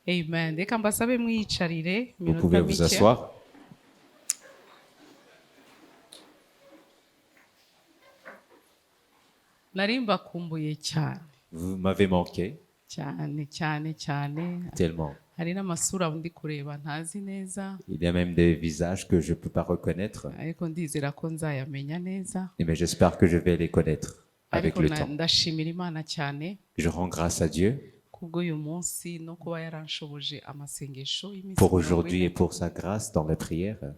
Amen. Reka mbasabe mwiyicarire Vous iminota pouvez vous mike. asseoir. Nari mbakumbuye cyane Vous m'avez manqué cyane. tellement. Hari n'amasura ndi kureba ntazi neza, Il y a même des visages que je ne peux pas reconnaître, ariko ndizera ko nzayamenya neza. mais j'espère que je vais les connaître avec Ariko le temps. ndashimira Imana cyane Je rends grâce à Dieu kubw'uyu munsi no kuba yaranshoboje amasengesho y'iminsi pour 40. aujourd'hui et pour sa grâce dans la prière.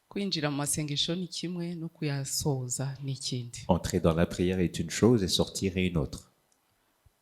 Kwinjira mu masengesho ni kimwe no kuyasoza ni ikindi. Entrer dans la prière est une chose et sortir est une autre.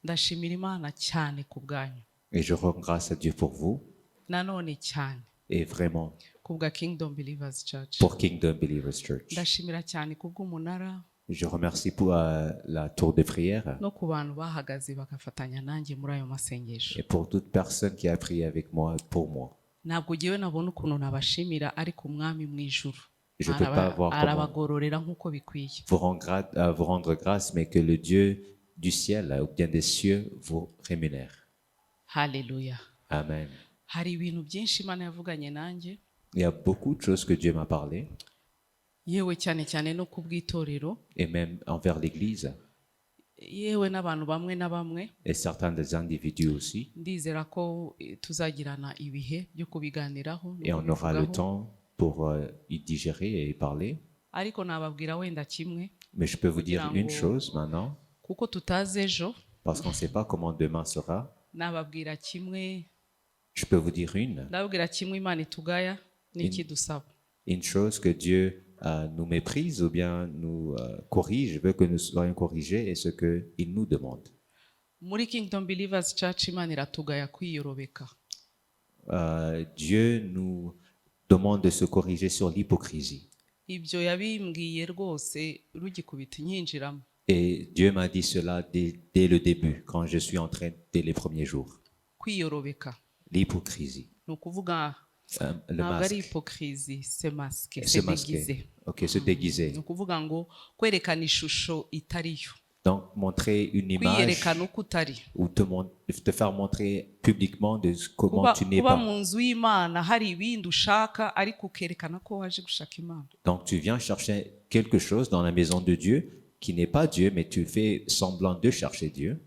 Ndashimira Imana cyane ku bwanyu, Et je rends grâce à Dieu pour vous nanone cyane et vraiment kubwa Kingdom Believers Church. pour Kingdom Believers Church. Ndashimira cyane kubw'umunara Je remercie pour la tour de prière no ku bantu bahagaze bagafatanya nanjye muri ayo masengesho. et pour toute personne qui a prié avec moi, pour moi. Ntabwo ngewe nabona ukuntu nabashimira, ariko umwami mu ijuru Je peux pas voir comment arabagororera nk'uko bikwiye. vous rendre grâce, mais que le Dieu du ciel ou bien des cieux vous rémunère. Haleluya. Amen. Hari ibintu byinshi Imana yavuganye nanjye, Il y a beaucoup de choses que Dieu m'a parlé, yewe cyane no ku bw'itorero, et même envers l'Église, yewe n'abantu bamwe na bamwe. et certains des individus aussi. Ndizera ko tuzagirana ibihe byo kubiganiraho no Et on aura le kubivugaho. temps pour y digérer et y parler. Ariko nababwira wenda kimwe, Mais je peux vous dire une Kugira ngo- chose maintenant, kuko tutazi ejo. parce qu'on ne sait pas comment demain sera. Nababwira kimwe, Je peux vous dire ndababwira kimwe Imana itugaya n'iki dusaba. une chose que Dieu nous méprise ou bien nous corrige, veut que nous soyons corrigés, et ce qu'il nous demande. Muri Kingdom Believers Church Imana iratugaya kwiyorobeka. Dieu nous demande de se corriger sur l'hypocrisie. Ibyo yabimbwiye rwose rugikubita nyinjiramo. Et Dieu m'a dit cela dès le début, quand je suis entré dès les premiers jours. Kwiyorobeka L'hypocrisie, ni ukuvuga le ntabwo ari masque, hypocrisie, c'est masque, se c'est masquer. déguisé. Ok, se déguiser. Ni ukuvuga ngo kwerekana ishusho itariyo, Donc, montrer une image kwiyerekana uko utari. ou te faire montrer publiquement de comment Kuba tu n'es kuba pas. mu nzu y'Imana hari ibindi ushaka, ariko ukerekana ko waje gushaka Imana. Donc, tu viens chercher quelque chose dans la maison de Dieu qui n'est pas Dieu, mais tu fais semblant de chercher Dieu.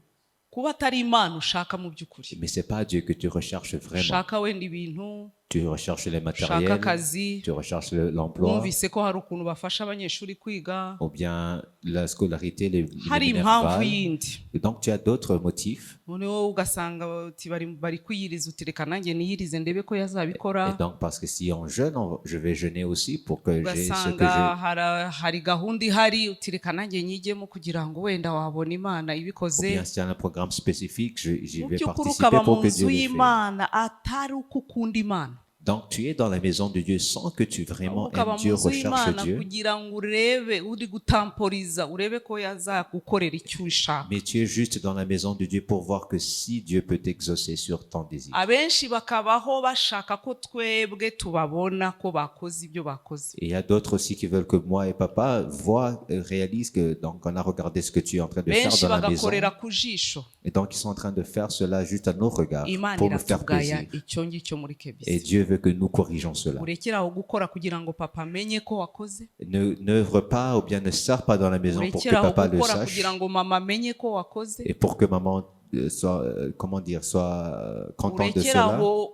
Kuba atari Imana ushaka mu by'ukuri, Mais c'est pas Dieu que tu recherches vraiment. ushaka wenda ibintu, Tu recherches les ushaka matériels, akazi, tu recherches l'emploi, wumvise ko hari ukuntu bafasha abanyeshuri kwiga, ou bien la scolarité, les hari minervales. impamvu yindi. Et donc, tu as d'autres motifs. Noneho ugasanga uti bari kwiyiriza, uti reka nanjye niyirize ndebe ko yazabikora. Et donc, parce que si on jeûne, je vais jeûner aussi pour que j'ai ce que Ugasanga je... hari gahunda ihari, uti reka nanjye nyigemo kugira ngo wenda wabona Imana Ou ibikoze. bien s'il y a un programme spécifique, j'y Mu vais by'ukuri participer ukaba mu pour que nzu Dieu le fasse. y'Imana atari uko ukunda Imana. Donc, tu es dans la maison de Dieu sans que tu vraiment Ukaba aimes mu Dieu, nzu recherches y'Imana Dieu. kugira ngo urebe, uri gutamporiza, urebe ko yazagukorera icyo ushaka. Mais tu es juste dans la maison de Dieu pour voir que si Dieu peut t'exaucer sur ton désir. Abenshi bakabaho bashaka ko twebwe tubabona ko bakoze ibyo bakoze. Et il y a d'autres aussi qui veulent que moi et papa voient, réalisent que donc on a regardé ce que tu es en train de faire Benshi dans la maison. bagakorera ku jisho. Et donc ils sont en train de faire cela juste à nos regards Imana pour nous faire iratugaya plaisir. icyo ngicyo muri Et Kebisi. Dieu veut que nous corrigeons cela. Urekere aho gukora kugira ngo papa amenye ko wakoze. N'œuvre pas ou bien ne sors pas dans la maison pour que Urekere aho papa le gukora sache kugira ngo mama amenye ko wakoze. et pour que maman soit, comment dire, soit contente de Urekere cela. aho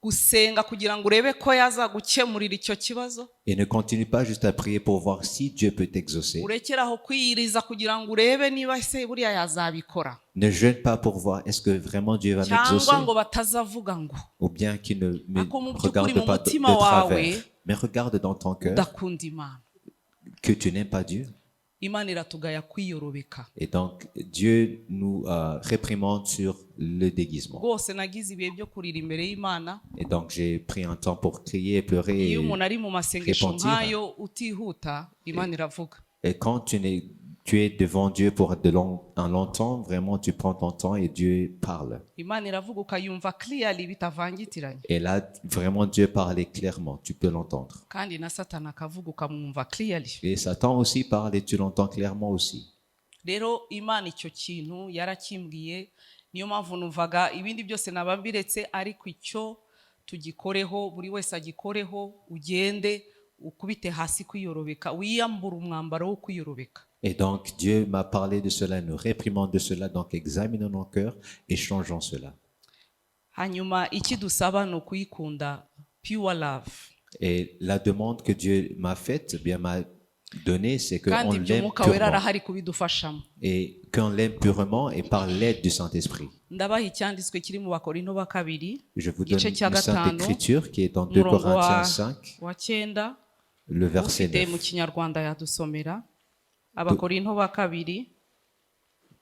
gusenga kugira ngo urebe ko yazagukemurira icyo kibazo. Et ne continue pas juste à prier pour voir si Dieu peut t'exaucer. Urekere aho kwiyiriza kugira ngo urebe niba se buriya yazabikora, Ne jeûne pas pour voir est-ce que vraiment Dieu va cyangwa m'exaucer ngo batazavuga ngo ou bien qu'il ne me Ako mu by'ukuri regarde mu pas de mutima travers. wawe Mais regarde dans ton cœur udakunda Imana. que tu n'aimes pas Dieu. Imana iratugaya kwiyorobeka. Et donc Dieu nous réprimande sur le déguisement. Rwose nagize ibihe byo kurira imbere y'Imana. Et donc j'ai pris un temps pour crier et pleurer. Iyo umuntu ari mu masengesho repentir. nk'ayo utihuta, Imana iravuga. Et quand tu es devant Dieu pour un long temps, vraiment tu prends ton temps et Dieu parle. Imana iravuga ukayumva clearly bitavangitiranye, Et là, vraiment Dieu parlait clairement, tu peux l'entendre. kandi na Satani akavuga ukamwumva clearly. Et Satan aussi parle et tu l'entends clairement aussi. Rero Imana icyo kintu yarakimbwiye, niyo mpamvu numvaga ibindi byose naba mbiretse, ariko icyo tugikoreho, buri wese agikoreho, ugende ukubite hasi kwiyorobeka, wiyambura umwambaro wo kwiyorobeka. Et donc, Dieu m'a parlé de cela, nous réprimons de cela, donc examinons nos cœurs et changeons cela. Hanyuma ikidusaba ni ukuyikunda, pure love. Et la demande que Dieu m'a faite, bien m'a donnée, c'est qu'on Kandi ibyo l'aime Umwuka Wera purement. arahari kubidufashamo. Et qu'on l'aime purement et par l'aide du Saint-Esprit. Ndabaha icyanditswe kiri mu Bakorinto ba kabiri, Je vous donne igice une cya Sainte gatanu, Écriture qui est dans 2 umurongo Corinthiens 5, wa 9, le verset ufite 9. mu Kinyarwanda yadusomera. Abakorinto ba kabiri,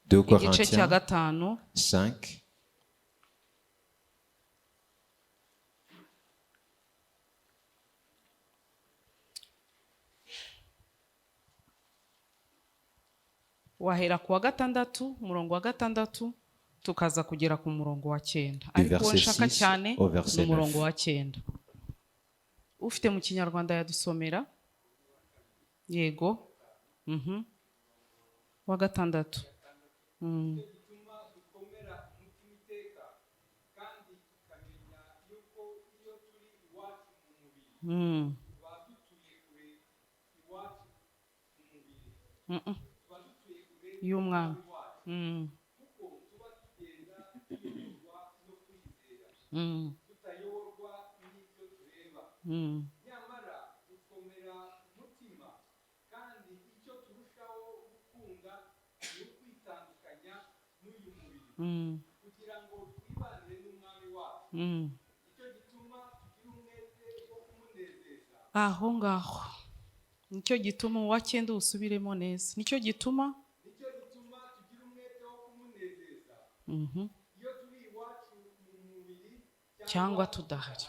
2 igice cya Corinthiens gatanu, 5, wahera ku wa gatandatu, umurongo wa gatandatu, tukaza kugera ku murongo wa 9. du Ariko uwo verset nshaka 6 cyane au ni verset umurongo 9. wa 9. Ufite mu Kinyarwanda yadusomera. Yego. Wa gatandatu. Y'umwami. nyamara dukomera umutima, kandi icyo turushaho gukunda ni ukwitandukanya n'uyu mubiri kugira ngo twibanire n'umwami wacu. Icyo gituma tugira umwete wo kumunezeza. Aho ngaho nicyo gituma uwa 9 usubiremo neza. Nicyo gituma tugira umwete wo kumunezeza iyo turi iwacu mu mubiri cyangwa tudahari.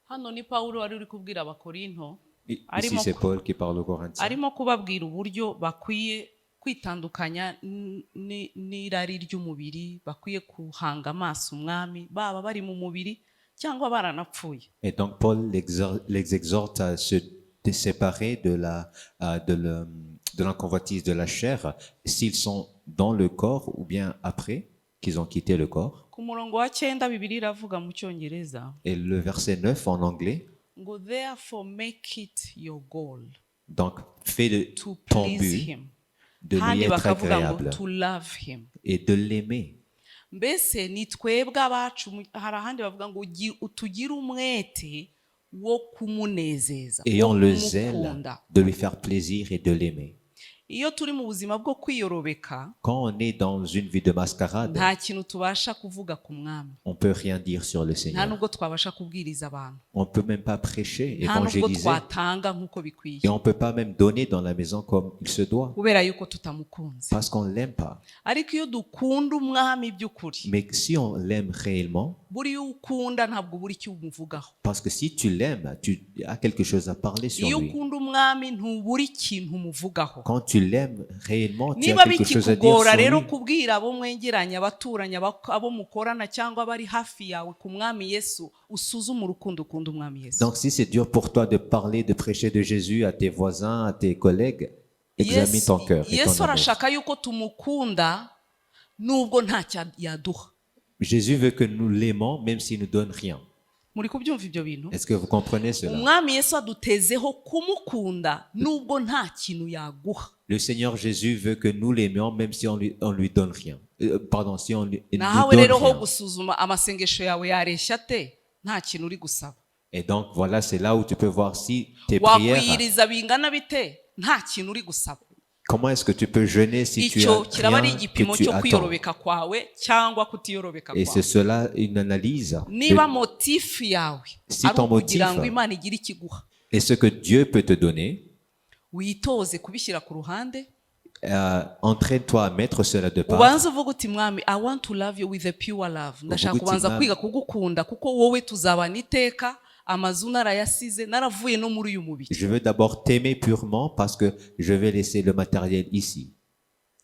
Hano ni Pawulo wari uri kubwira Abakorinto, Ici, c'est Paul qui parle aux Corinthiens. arimo kubabwira uburyo bakwiye kwitandukanya n'irari ry'umubiri, bakwiye kuhanga amaso umwami, baba bari mu mubiri cyangwa baranapfuye. Et donc, Paul les exhorte à se séparer de la convoitise de la chair, s'ils sont dans le corps ou bien après qu'ils ont quitté le corps. Ku murongo wa 9 Bibiliya iravuga mu Cyongereza Et le verset 9 en anglais, ngo therefore make it your goal donc fais de to ton please but him, de lui kandi être bakavuga ngo agréable to love him. et de l'aimer. Mbese ni twebwe abacu, hari ahandi bavuga ngo tugire umwete wo kumunezeza, Ayons wo le zèle kumukunda. de lui faire plaisir et de l'aimer. Iyo turi mu buzima bwo kwiyorobeka, Quand on est dans une vie de mascarade, nta kintu tubasha kuvuga ku mwami, on peut rien dire sur le nta Seigneur. nubwo twabasha kubwiriza abantu, On peut même pas prêcher, nta nubwo évangéliser. twatanga nk'uko bikwiye, Et on peut pas même donner dans la maison comme il se doit, kubera yuko tutamukunze. parce qu'on l'aime pas. Ariko iyo dukunda umwami by'ukuri, Mais si on l'aime réellement, buriya ukunda ntabwo buri icyo umuvugaho. parce que si tu l'aimes, tu as quelque chose à parler sur Iyo lui. ukunda umwami ntubura ikintu umuvugaho. Quand tu l'aimes réellement, tu as Niba quelque chose à dire bikikugora sur rero lui. kubwira abo mwengeranya, abaturanyi, abo mukorana cyangwa bari hafi yawe ku mwami Yesu, usuzume urukundo ukunda umwami Yesu. Donc si c'est dur pour toi de parler, de prêcher de Jésus à tes voisins, à tes collègues, examine ton cœur et Yesu ton amour. arashaka yuko tumukunda nubwo ntacyo yaduha. Jésus veut que nous l'aimons même s'il ne nous donne rien. Muri kubyumva ibyo bintu? Est-ce que vous comprenez cela? Umwami Yesu adutezeho kumukunda nubwo nta kintu yaguha. Le Seigneur Jésus veut que nous l'aimions même si on lui donne rien. Pardon, si on lui Nahawe donne rero ho rien. gusuzuma amasengesho yawe yareshya te, nta kintu uri gusaba. Et donc voilà, c'est là où tu peux voir si tes prières, Wakwiyiriza bingana bite, nta kintu uri gusaba. comment est-ce que tu peux jeûner si tu Icyo as kiraba ari rien igipimo que tu cyo attends. kwiyorobeka kwawe cyangwa kutiyorobeka Et c'est kwawe. cela une analyse. Niba motifu yawe Si ari ton ukugira motif ngo Imana igire ikiguha, Et ce que Dieu peut te donner, witoze kubishyira ku ruhande, entraîne-toi à mettre cela de part. ubanze uvuga uti mwami, I want to love you with a pure love. Ndashaka uti, kubanza Mwami, kwiga kugukunda kuko wowe tuzabana iteka, amazu narayasize, naravuye no muri uyu mubiri. Je veux d'abord t'aimer purement parce que je vais laisser le matériel ici.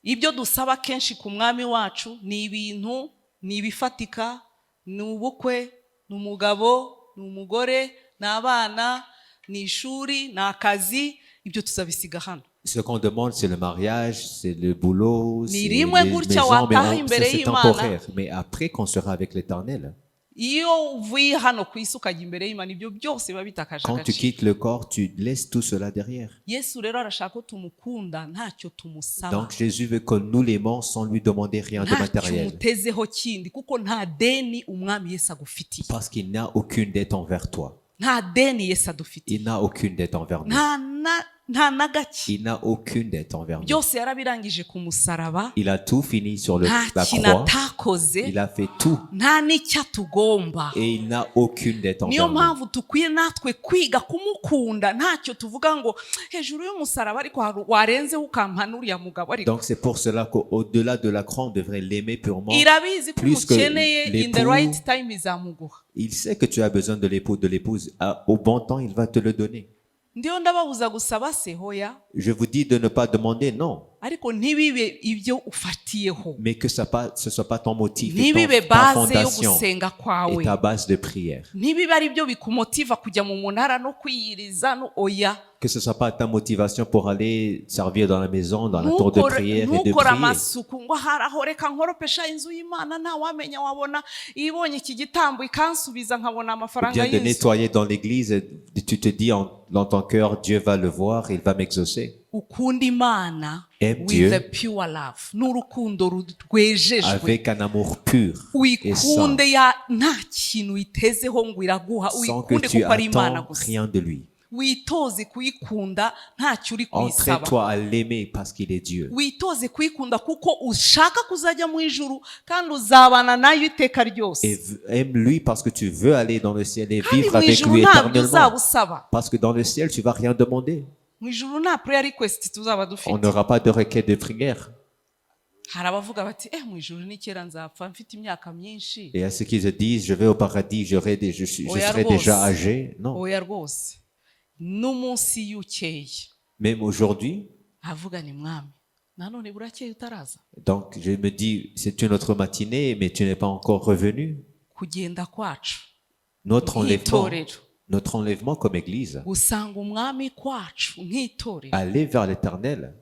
Ibyo dusaba kenshi ku mwami wacu ni ibintu, ni ibifatika, ni ubukwe, ni umugabo, ni umugore, ni abana, ni ishuri, ni akazi. Ibyo tuzabisiga hano. Ce qu'on demande, c'est le mariage, c'est le boulot, c'est les rimwe gutya maisons, mais wataha ça, imbere c'est y'Imana. temporaire. Mais après qu'on sera avec l'Éternel, iyo uvuye hano ku isi ukajya imbere y'Imana ibyo byose biba bitakaje quand tu agaciro. quittes le corps, tu laisses tout cela derrière. Yesu rero arashaka ko tumukunda ntacyo tumusaba, Donc Jésus veut que nous l'aimons sans lui demander rien de ntacyo matériel. umutezeho kindi, kuko nta deni umwami Yesu agufitiye, Parce qu'il n'a aucune dette envers toi. nta deni Yesu adufitiye, Il n'a aucune dette envers nous. nta na gake. Il n'a aucune dette envers nous. byose yarabirangije ku musaraba, Il a tout fini sur nta la kintu croix. atakoze, Il a fait tout. nta n'icyo atugomba. Et il n'a aucune dette niyo envers nous. mpamvu dukwiye natwe kwiga kumukunda, ntacyo tuvuga ngo hejuru y'umusaraba ariko warenzeho ukampa n'uriya mugabo, ariko Donc c'est pour cela qu'au-delà de la croix, on devrait l'aimer purement. irabizi ko plus que umukeneye in the l'époux. right time izamuguha. Il sait que tu as besoin de l'époux, de l'épouse. Au bon temps, il va te le donner. ndiyo ndababuza gusaba se hoya, Je vous dis de ne pas demander, non. ariko ntibibe ibyo ufatiyeho, Mais que ce ne soit pas ton motif, et ntibibe ta base yo fondation gusenga et kwawe, ta base de prière. ntibibe ari byo bikumotiva kujya mu munara no kwiyiriza no oya. Que ce ne soit pas ta motivation pour aller servir dans la maison, dans la tour de prière et de ntukore prier. amasuku ngo haraho reka nkoropesha inzu y'Imana, ntawamenya wabona ibonye iki gitambo ikansubiza nkabona Ou amafaranga bien de y'inzu. nettoyer dans l'église, et tu te dis dans ton cœur, Dieu va le voir, il va m'exaucer. ukunda Imana Aime with Dieu a pure love, n'urukundo rwejejwe, avec un amour pur et saint, uyikunde nta kintu uyitezeho ngo iraguha, sans que uyikunde tu kuko ari Imana attends gusa, rien de lui. witoze kuyikunda ntacyo uri kuyisaba, Entraîne-toi à l'aimer parce qu'il est Dieu. witoze kuyikunda kuko ushaka kuzajya mu ijuru kandi uzabana nayo iteka ryose, Et aime-lui parce que tu veux aller dans le ciel et kandi vivre mu avec ijuru lui ntabyo éternellement. uzaba usaba, Parce que dans le ciel, tu vas rien demander. mu ijuru nta prayer request tuzaba On dufite. n'aura pas de requête de prière. hari abavuga bati mu ijuru ni kera nzapfa mfite imyaka myinshi. Et à ceux qui se disent, je vais au paradis, je serai déjà âgé. Non. oya rwose, n'umunsi iyo ukeye Même aujourd'hui, avuga ni mwami nanone burakeye utaraza, donc je me dis, c'est une autre matinée, mais tu n'es pas encore revenu. kugenda kwacu Notre nk'itorero, enlèvement comme église, gusanga umwami kwacu nk'itorero, aller vers l'éternel,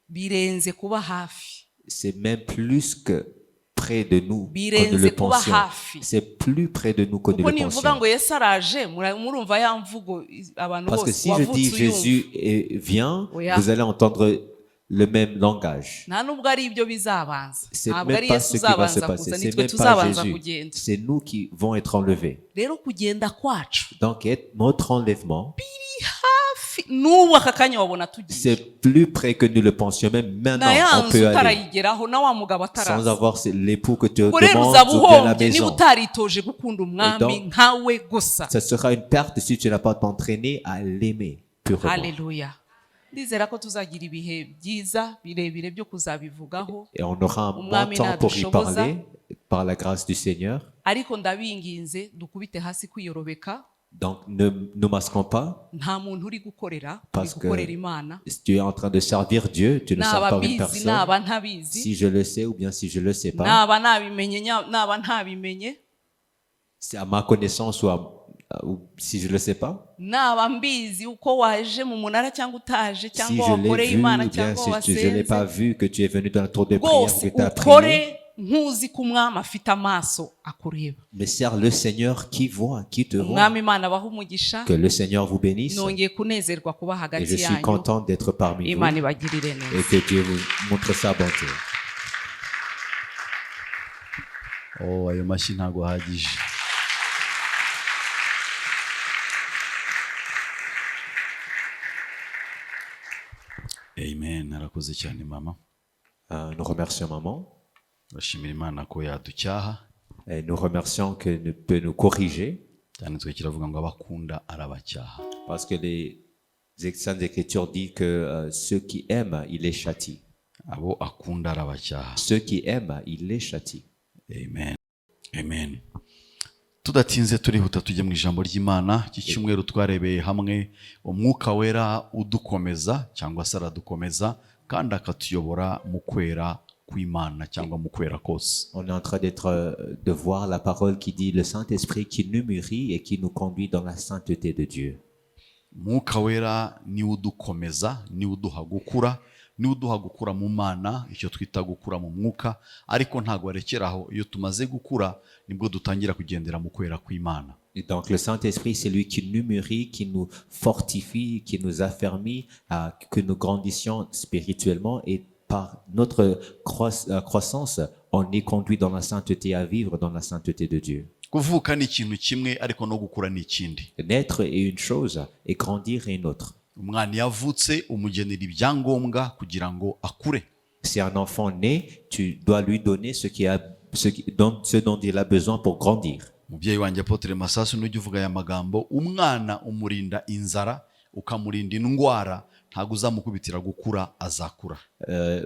birenze kuba hafi, c'est même plus que près de nous que nous birenze le kuba pensions. hafi. C'est plus près de nous que nous kuko le nivuga pensions. ngo Yesu araje, murumva ya mvugo abantu Parce que bose si je dis wavutse uyumva, Jésus vient, Oui, vous allez entendre le même langage. nta nubwo ari ibyo bizabanza, C'est ntabwo même ari pas Yesu ce qui va se uzabanza passer. kuza, C'est nitwe même pas tuzabanza Jésus. kugenda. C'est nous qui vont être enlevés. rero kugenda kwacu Donc notre enlèvement, n'ubu aka kanya wabona tugiye, c'est plus près que nous le pensions. Même maintenant, na ya on nzu peut aller utarayigeraho na wa mugabo sans ataraza. avoir l'époux que tu ubwo rero demandes uzaba ou bien la uhombye niba maison. utaritoje gukunda umwami donc, nkawe gusa. Ça sera une perte si tu n'as pas t'entraîné à l'aimer purement. Haleluya. ndizera ko tuzagira ibihe byiza birebire byo kuzabivugaho, Et on aura un bon Umwami temps pour y nadushoboza. parler par la grâce du Seigneur. ariko ndabinginze dukubite hasi kwiyorobeka. Donc ne nous masquons pas. nta muntu uri gukorera, uri Parce que gukorera Imana, si tu es en train de servir Dieu, tu ne sers naba pas une bizi personne. naba ntabizi, Si je le sais ou bien si je le sais pas, naba nabimenye naba ntabimenye, c'est à ma connaissance ou si je le sais pas. naba mbizi uko waje mu munara cyangwa utaje Si cyangwa je wakoreye l'ai vu Imana ou bien cyangwa si je l'ai pas wasenze, vu, que tu es venu dans la tour de prière ou rwose que tu as prié, ukore nkuzi ko umwami afite amaso akureba. mais sers le Seigneur qui voit, qui te voit. umwami Imana abaha umugisha. Que le Seigneur vous bénisse. nongeye kunezerwa kuba Et je hagati suis yanyu. content d'être parmi vous Imana ibagirire et neza. que Dieu vous montre sa bonté. Oh, ayo mashyi ntabwo ahagije. Amen. Arakoze cyane mama. Nous remercions maman Turashimira Imana ko yaducyaha. et nous remercions qu'elle peut nous corriger Cyanditswe kiravuga ngo abakunda arabacyaha. parce que les Saintes Écritures disent que ceux qui aiment, il les châtie. Abo akunda arabacyaha. Ceux qui aiment, il les châtie. Amen. Amen. Tudatinze turihuta tujye mu ijambo ry'Imana. Iki cyumweru twarebeye hamwe umwuka wera udukomeza cyangwa se aradukomeza kandi akatuyobora mu kwera kw'Imana cyangwa mu kwera kose. On est en train de voir la parole qui dit le Saint-Esprit qui nous mûrit et qui nous conduit dans la sainteté de Dieu. umwuka wera niwe udukomeza, niwe uduha gukura, niwe uduha gukura mu mana, icyo twita gukura mu mwuka. Ariko ntabwo arekeraho, iyo tumaze gukura nibwo dutangira kugendera mu kwera kw'Imana. Et donc le Saint-Esprit, c'est lui qui nous mûrit, qui nous fortifie, qui nous affermit, que nous grandissions spirituellement, et par notre croissance, on est conduit dans la sainteté, à vivre dans la sainteté de Dieu. Kuvuka ni ikintu kimwe, ariko no gukura ni ikindi. Naître est une chose et grandir est une autre. Umwana yavutse umugenera ibyangombwa kugira ngo akure. Si un enfant naît, tu dois lui donner ce dont il a besoin pour grandir. Umubyeyi wanjye Apotre Masasu n'ujya uvuga aya magambo, umwana umurinda inzara ukamurinda indwara, ntabwo uzamukubitira gukura, azakura.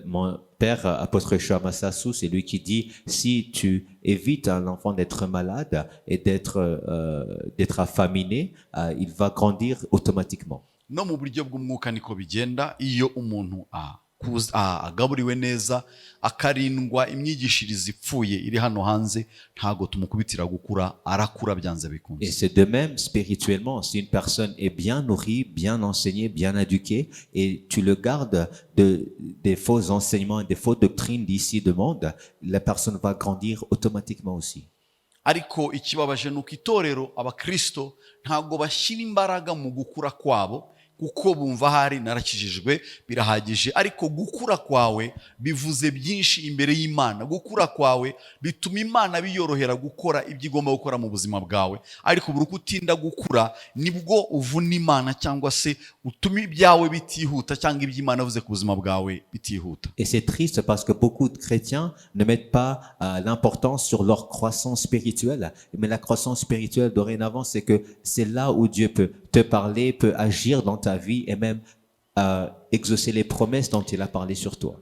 Mon père, Apôtre Masasu, c'est lui qui dit, si tu évites à l'enfant d'être malade et d'être affaminé, il va grandir automatiquement. No mu buryo bw'umwuka niko bigenda. Iyo umuntu agaburiwe neza, akarindwa imyigishirize ipfuye iri hano hanze, ntago tumukubitira gukura, arakura byanze bikunze. Et c'est de même spirituellement, si une personne est bien nourrie, bien enseignée, bien éduquée, et tu le gardes des faux enseignements et des fausses doctrines d'ici du monde, la personne va grandir automatiquement aussi. Ariko ikibabaje nuko itorero abakristo ntago bashyira imbaraga mu gukura kwabo, kuko bumva hari narakijijwe birahagije. Ariko gukura kwawe bivuze byinshi imbere y'Imana. Gukura kwawe bituma Imana biyorohera gukora ibyo igomba gukora mu buzima bwawe. Ariko buri uko utinda gukura nibwo uvuna Imana, cyangwa se utuma ibyawe bitihuta, cyangwa ibyo Imana yavuze ku buzima bwawe bitihuta. Et c'est triste parce que beaucoup de chrétiens ne mettent pas l'importance sur leur croissance spirituelle. Mais la croissance spirituelle dorénavant, c'est que c'est là où Dieu peut te parler, peut agir dans ta vie et même exaucer les promesses dont il a parlé sur toi.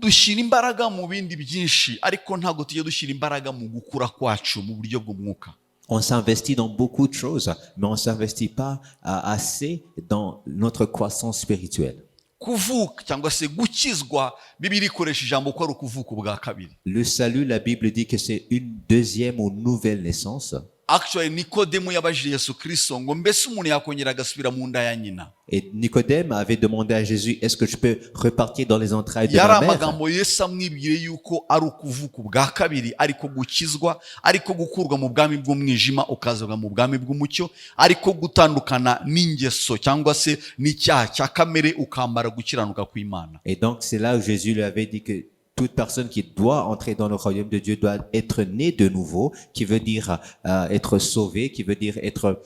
Dushyira imbaraga mu bindi byinshi, ariko ntabwo tujye dushyira imbaraga mu gukura kwacu mu buryo bw'umwuka. On s'investit dans beaucoup de choses, mais on ne s'investit pas assez dans notre croissance spirituelle. Kuvuka cyangwa se gukizwa, Bibiliya ikoresha ijambo ko ari ukuvuka ubwa kabiri. Le salut, la Bible dit que c'est une deuxième ou nouvelle naissance. Actually, Nikodemu yabajije Yesu Kristo ngo mbese umuntu yakongera agasubira mu nda ya nyina. Et Nicodème avait demandé à Jésus, est-ce que je peux repartir dans les entrailles de Yari ma mère? amagambo Yesu amwibwire yuko ari ukuvuka ubwa kabiri, ariko gukizwa, ariko gukurwa mu bwami bw'umwijima ukazwa mu bwami bw'umucyo, ariko gutandukana n'ingeso cyangwa se n'icyaha cya kamere ukambara gukiranuka kw'Imana. Et donc c'est là où Jésus lui avait dit que toute personne qui doit entrer dans le royaume de Dieu doit être née de nouveau, qui veut dire être sauvé, qui veut dire être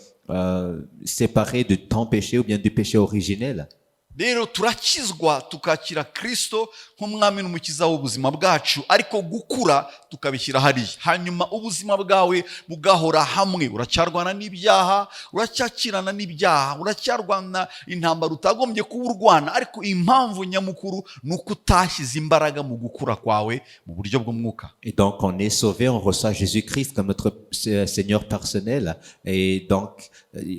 séparé de ton péché ou bien du péché originel. Rero turakizwa tukakira Kristo nk'umwami n'umukiza w'ubuzima bwacu, ariko gukura tukabishyira hariya. Hanyuma ubuzima bwawe bugahora hamwe, uracyarwana n'ibyaha, uracyakirana n'ibyaha, uracyarwana intambara utagombye kuba urwana, ariko impamvu nyamukuru nuko utashyize imbaraga mu gukura kwawe mu buryo bw'umwuka. Et donc on est sauvé, on reçoit Jésus-Christ comme notre Seigneur personnel. Et donc,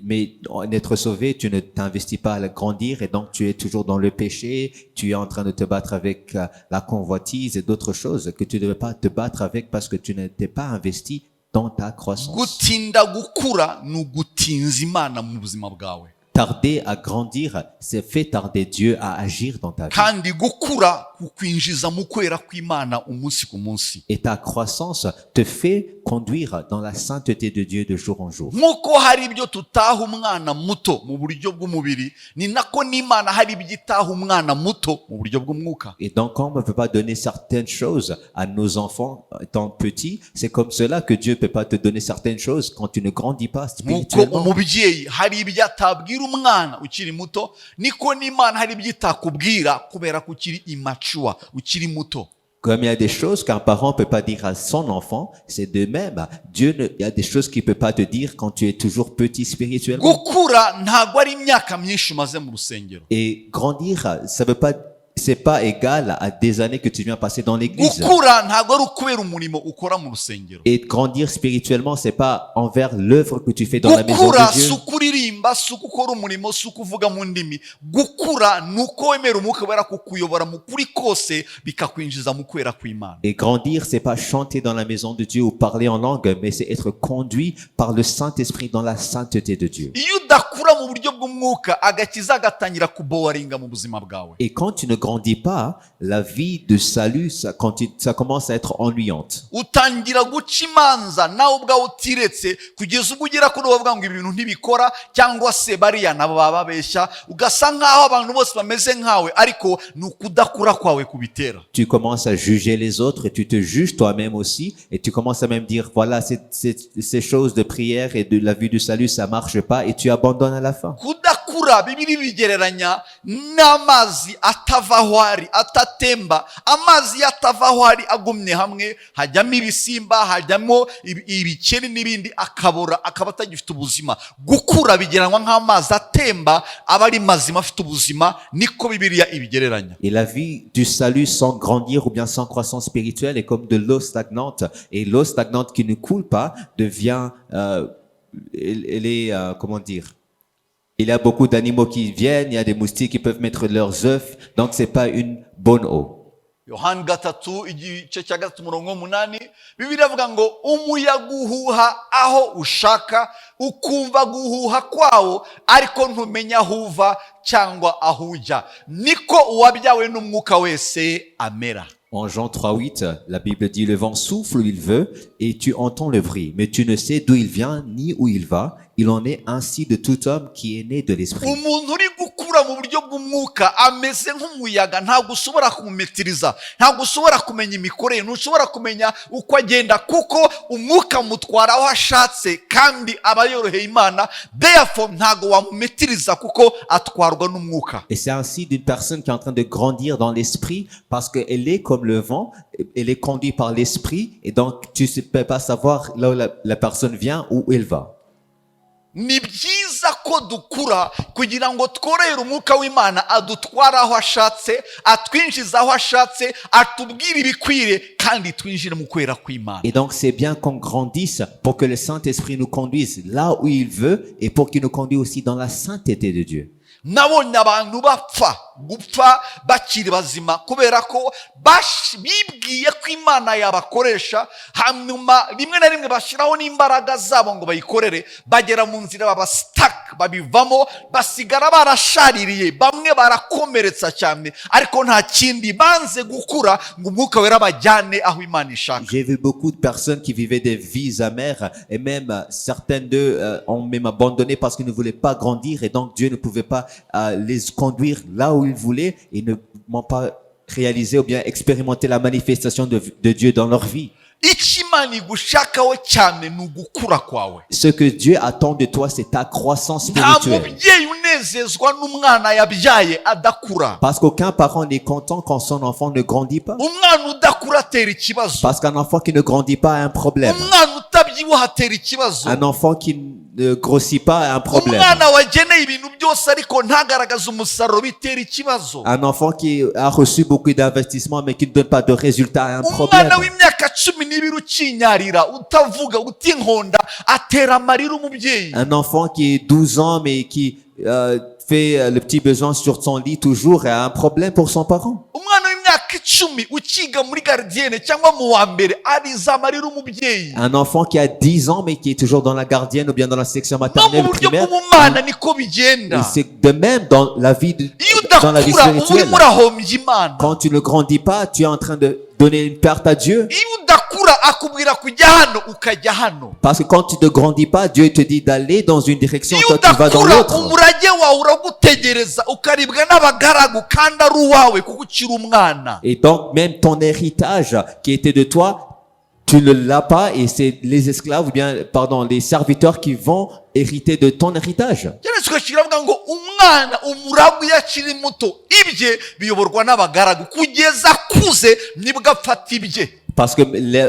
mais en être sauvé, tu ne t'investis pas à grandir, et donc tu es toujours dans le péché, tu es en train de te battre avec la convoitise et d'autres choses que tu ne devais pas te battre avec parce que tu n'étais pas investi dans ta croissance. Gutinda gukura ni ugutinza Imana mu buzima bwawe. Tarder à grandir, c'est fait tarder Dieu à agir dans ta vie. Kandi gukura kukwinjiza mu kwera kw'Imana umunsi ku munsi. Et ta croissance te fait conduire dans la sainteté de Dieu de jour en jour. Nk'uko hari ibyo tutaha umwana muto mu buryo bw'umubiri, ni nako n'Imana hari ibyo itaha umwana muto mu buryo bw'umwuka. Et donc, quand on ne peut pas donner certaines choses à nos enfants étant petits, c'est comme cela que Dieu ne peut pas te donner certaines choses quand tu ne grandis pas Nk'uko spirituellement. umubyeyi hari ibyo atabwira umwana ukiri muto, niko n'Imana hari ibyo itakubwira kubera ko ukiri immature, ukiri muto. Comme il y a des choses qu'un parent ne peut pas dire à son enfant, c'est de même. Il y a des choses qu'il ne peut pas te dire quand tu es toujours petit spirituellement. Gukura ntabwo ari imyaka myinshi umaze mu rusengero. Et grandir, ça veut pas, c'est pas égal à des années que tu viens passer dans l'église. Gukura ntabwo ari ukubera umurimo ukora mu rusengero. Et grandir spirituellement, c'est pas envers l'œuvre que tu fais dans la maison Gukura de Dieu. si ukuririmba kuririmba, si uko ukora umurimo, si uko uvuga mu ndimi. Gukura ni uko wemera umwuka wera kukuyobora mu kuri kose bikakwinjiza mu kwera kw'Imana. Et grandir, c'est pas chanter dans la maison de Dieu ou parler en langue, mais c'est être conduit par le Saint-Esprit dans la sainteté de Dieu. Iyo udakura mu buryo bw'umwuka, agakiza gatangira kubowaringa mu buzima bwawe. Et quand tu ne grandis pas, la vie de salut, ça commence à être ennuyante. Utangira guca imanza nawe ubwawe utiretse kugeza ubwo ugera kuri bavuga ngo ibintu ntibikora cyangwa se bariya nabo baba babeshya, ugasa nk'aho abantu bose bameze nkawe, ariko ni ukudakura kwawe kubitera. Tu commences à juger les autres et tu te juges toi-même aussi et tu commences à même dire voilà ces choses de prière et de la vie du salut ça marche pas et tu abandonnes à la fin. Kudakura Bibiri bigereranya n'amazi atava aho ari atatemba. Amazi yatava aho ari agumye hamwe, hajyamo ibisimba, hajyamo ibikeri n'ibindi, akabora, akaba atagifite ubuzima. Gukura bigereranywa nk'amazi atemba aba ari mazima afite ubuzima, niko Bibiliya ibigereranya. Et la vie du salut sans grandir ou bien sans croissance spirituelle est comme de l'eau stagnante. Et l'eau stagnante qui ne coule pas devient, elle est, comment dire, il y a beaucoup d'animaux qui viennent, il y a des moustiques qui peuvent mettre leurs œufs, donc c'est pas une bonne eau. Yohana 3 igice cya 3:8 Bibiliya avuga ngo umuyaga uhuha aho ushaka, ukumva guhuha kwawo, ariko ntumenya aho uva cyangwa aho ujya. Niko uwabyawe n'umwuka wese amera. En Jean 3:8, la Bible dit, le vent souffle où il veut et tu entends le bruit, mais tu ne sais d'où il vient ni où il va. Il en est ainsi de tout homme qui est né de l'esprit. Umuntu uri gukura mu buryo bw'umwuka ameze nk'umuyaga, ntabwo ushobora kumumetiriza, ntabwo ushobora kumenya imikorere, ntushobora kumenya uko agenda, kuko umwuka mutwara aho ashatse kandi aba yoroheye Imana. Therefore ntabwo wamumetiriza kuko atwarwa n'umwuka. Et c'est ainsi d'une personne qui est en train de grandir dans l'esprit parce qu'elle est comme le vent, elle est conduite par l'esprit et donc tu ne peux pas savoir là où la personne vient ou où elle va. Ni byiza ko dukura kugira ngo tworere umwuka w'Imana adutwara aho ashatse, atwinjiza aho ashatse, atubwire ibikwiriye kandi twinjire mu kwera kw'Imana. Et donc c'est bien qu'on grandisse pour que le Saint-Esprit nous conduise là où il veut et pour qu'il nous conduise aussi dans la sainteté de Dieu. Nabonye abantu gupfa bakiri bazima kubera ko bibwiye ko Imana yabakoresha, hanyuma rimwe na rimwe bashyiraho n'imbaraga zabo ngo bayikorere, bagera mu nzira baba stuck, babivamo, basigara barashaririye, bamwe barakomeretsa cyane, ariko nta kindi banze gukura ngo umwuka wera bajyane aho Imana ishaka. J'ai vu beaucoup de personnes qui vivaient des vies amères et même certaines d'eux ont même abandonné parce qu'ils ne voulaient pas grandir et donc Dieu ne pouvait pas les conduire là où il voulait et ne m'ont pas réalisé ou bien expérimenté la manifestation de Dieu dans leur vie. Ce que Dieu attend de toi, c'est ta croissance spirituelle. Parce qu'aucun parent n'est content quand son enfant ne grandit pas. Parce qu'un enfant qui ne grandit pas a un problème. Un enfant qui ne grossit pas a un problème. Un enfant qui a reçu beaucoup d'investissements mais qui ne donne pas de résultats a un problème. Un enfant qui est 12 ans mais qui fait le petit besoin sur son lit toujours a un problème pour son parent. Un enfant qui a 10 ans mais qui est toujours dans la gardienne ou bien dans la section maternelle ou primaire. Et c'est de même dans la vie spirituelle. Quand tu ne grandis pas, tu es en train de donner une perte à Dieu. Parce que quand tu ne grandis pas, Dieu te dit d'aller dans une direction, toi tu vas dans l'autre. Et donc même ton héritage qui était de toi, tu ne l'as pas et c'est les esclaves ou bien, pardon, les serviteurs qui vont hériter de ton héritage. Parce que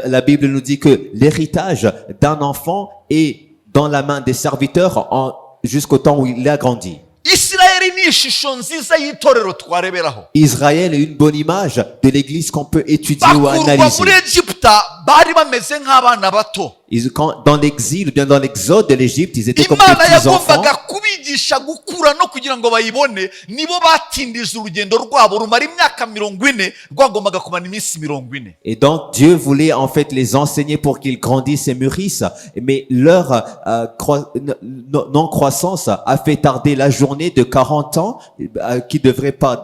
la Bible nous dit que l'héritage d'un enfant est dans la main des serviteurs jusqu'au temps où il a grandi. Israël est une bonne image de l'église qu'on peut étudier ou analyser. egiputa bari bameze nk'abana bato. Dans l'exil, ou bien dans l'exode de l'Égypte, ils étaient comme des Imana petits enfants. yagombaga kubigisha gukura no kugira ngo bayibone, nibo batindije urugendo rwabo rumara imyaka 40, rwagombaga kumara iminsi 40. Et donc Dieu voulait en fait les enseigner pour qu'ils grandissent et mûrissent, mais leur non-croissance a fait tarder la journée de 40 ans qui devrait pas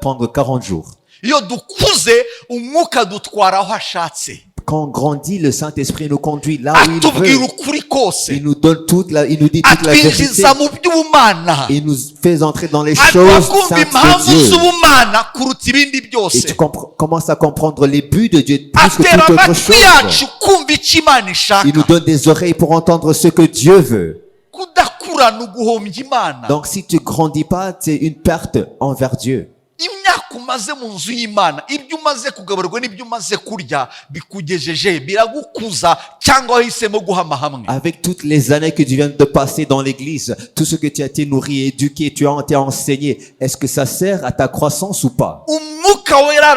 prendre 40 jours. Iyo dukuze umwuka dutwara aho ashatse. Quand on grandit, le Saint-Esprit nous conduit là où il Atubwira veut. ukuri kose. Il nous donne il nous dit toute la vérité. Atwinjiza mu by'ubumana. Il nous fait entrer dans les choses Atwakumva saintes impamvu de Dieu. z'ubumana kuruta ibindi Et byose. tu commences à comprendre les buts de Dieu plus que Atera toute autre amatwi chose. yacu kumva icyo Imana ishaka. Il nous donne des oreilles pour entendre ce que Dieu veut. Kudakura ni uguhombya Imana. Donc si tu grandis pas, c'est une perte envers Dieu. Imyaka umaze mu nzu y'Imana, ibyo umaze kugaburirwa n'ibyo umaze kurya bikugejeje, biragukuza cyangwa wahisemo guhama hamwe. Avec toutes les années que tu viens de passer dans l'église, tout ce que tu as été nourri, éduqué, tu as été enseigné, est-ce que ça sert à ta croissance ou pas? Umwuka wera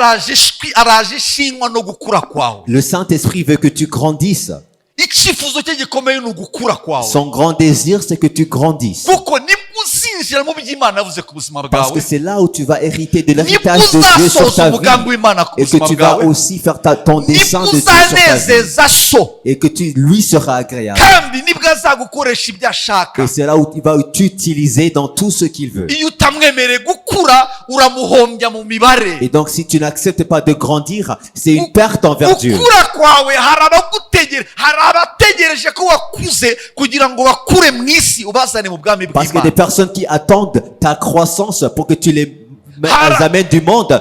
araje ishimwa no gukura kwawe. Le Saint-Esprit veut que tu grandisses. Icyifuzo cye gikomeye ni ugukura kwawe. Son grand désir, c'est que tu grandisses. Kuko nibwo uzinjira mu by'Imana yavuze ku buzima Parce que bwawe. c'est là où tu vas hériter de Nibwo l'héritage de Dieu sur uzasoza ta umugambi vie. w'Imana ku Et que buzima tu vas bwawe. aussi faire ton dessein Nibwo de Dieu sur ta vie. uzanezeza so. Et que lui sera agréable. Kandi nibwo azagukoresha ibyo ashaka. Et c'est là où il va t'utiliser dans tout ce qu'il veut. Iyo utamwemereye gukura uramuhombya mu mibare. Et donc si tu n'acceptes pas de grandir, c'est une perte envers Dieu. Gukura kwawe hari abategereje ko wakuze kugira ngo bakure mu isi ubazane mu bwami Parce qu'il y a des bw'Imana. personnes qui attendent ta croissance pour que tu les amènes du monde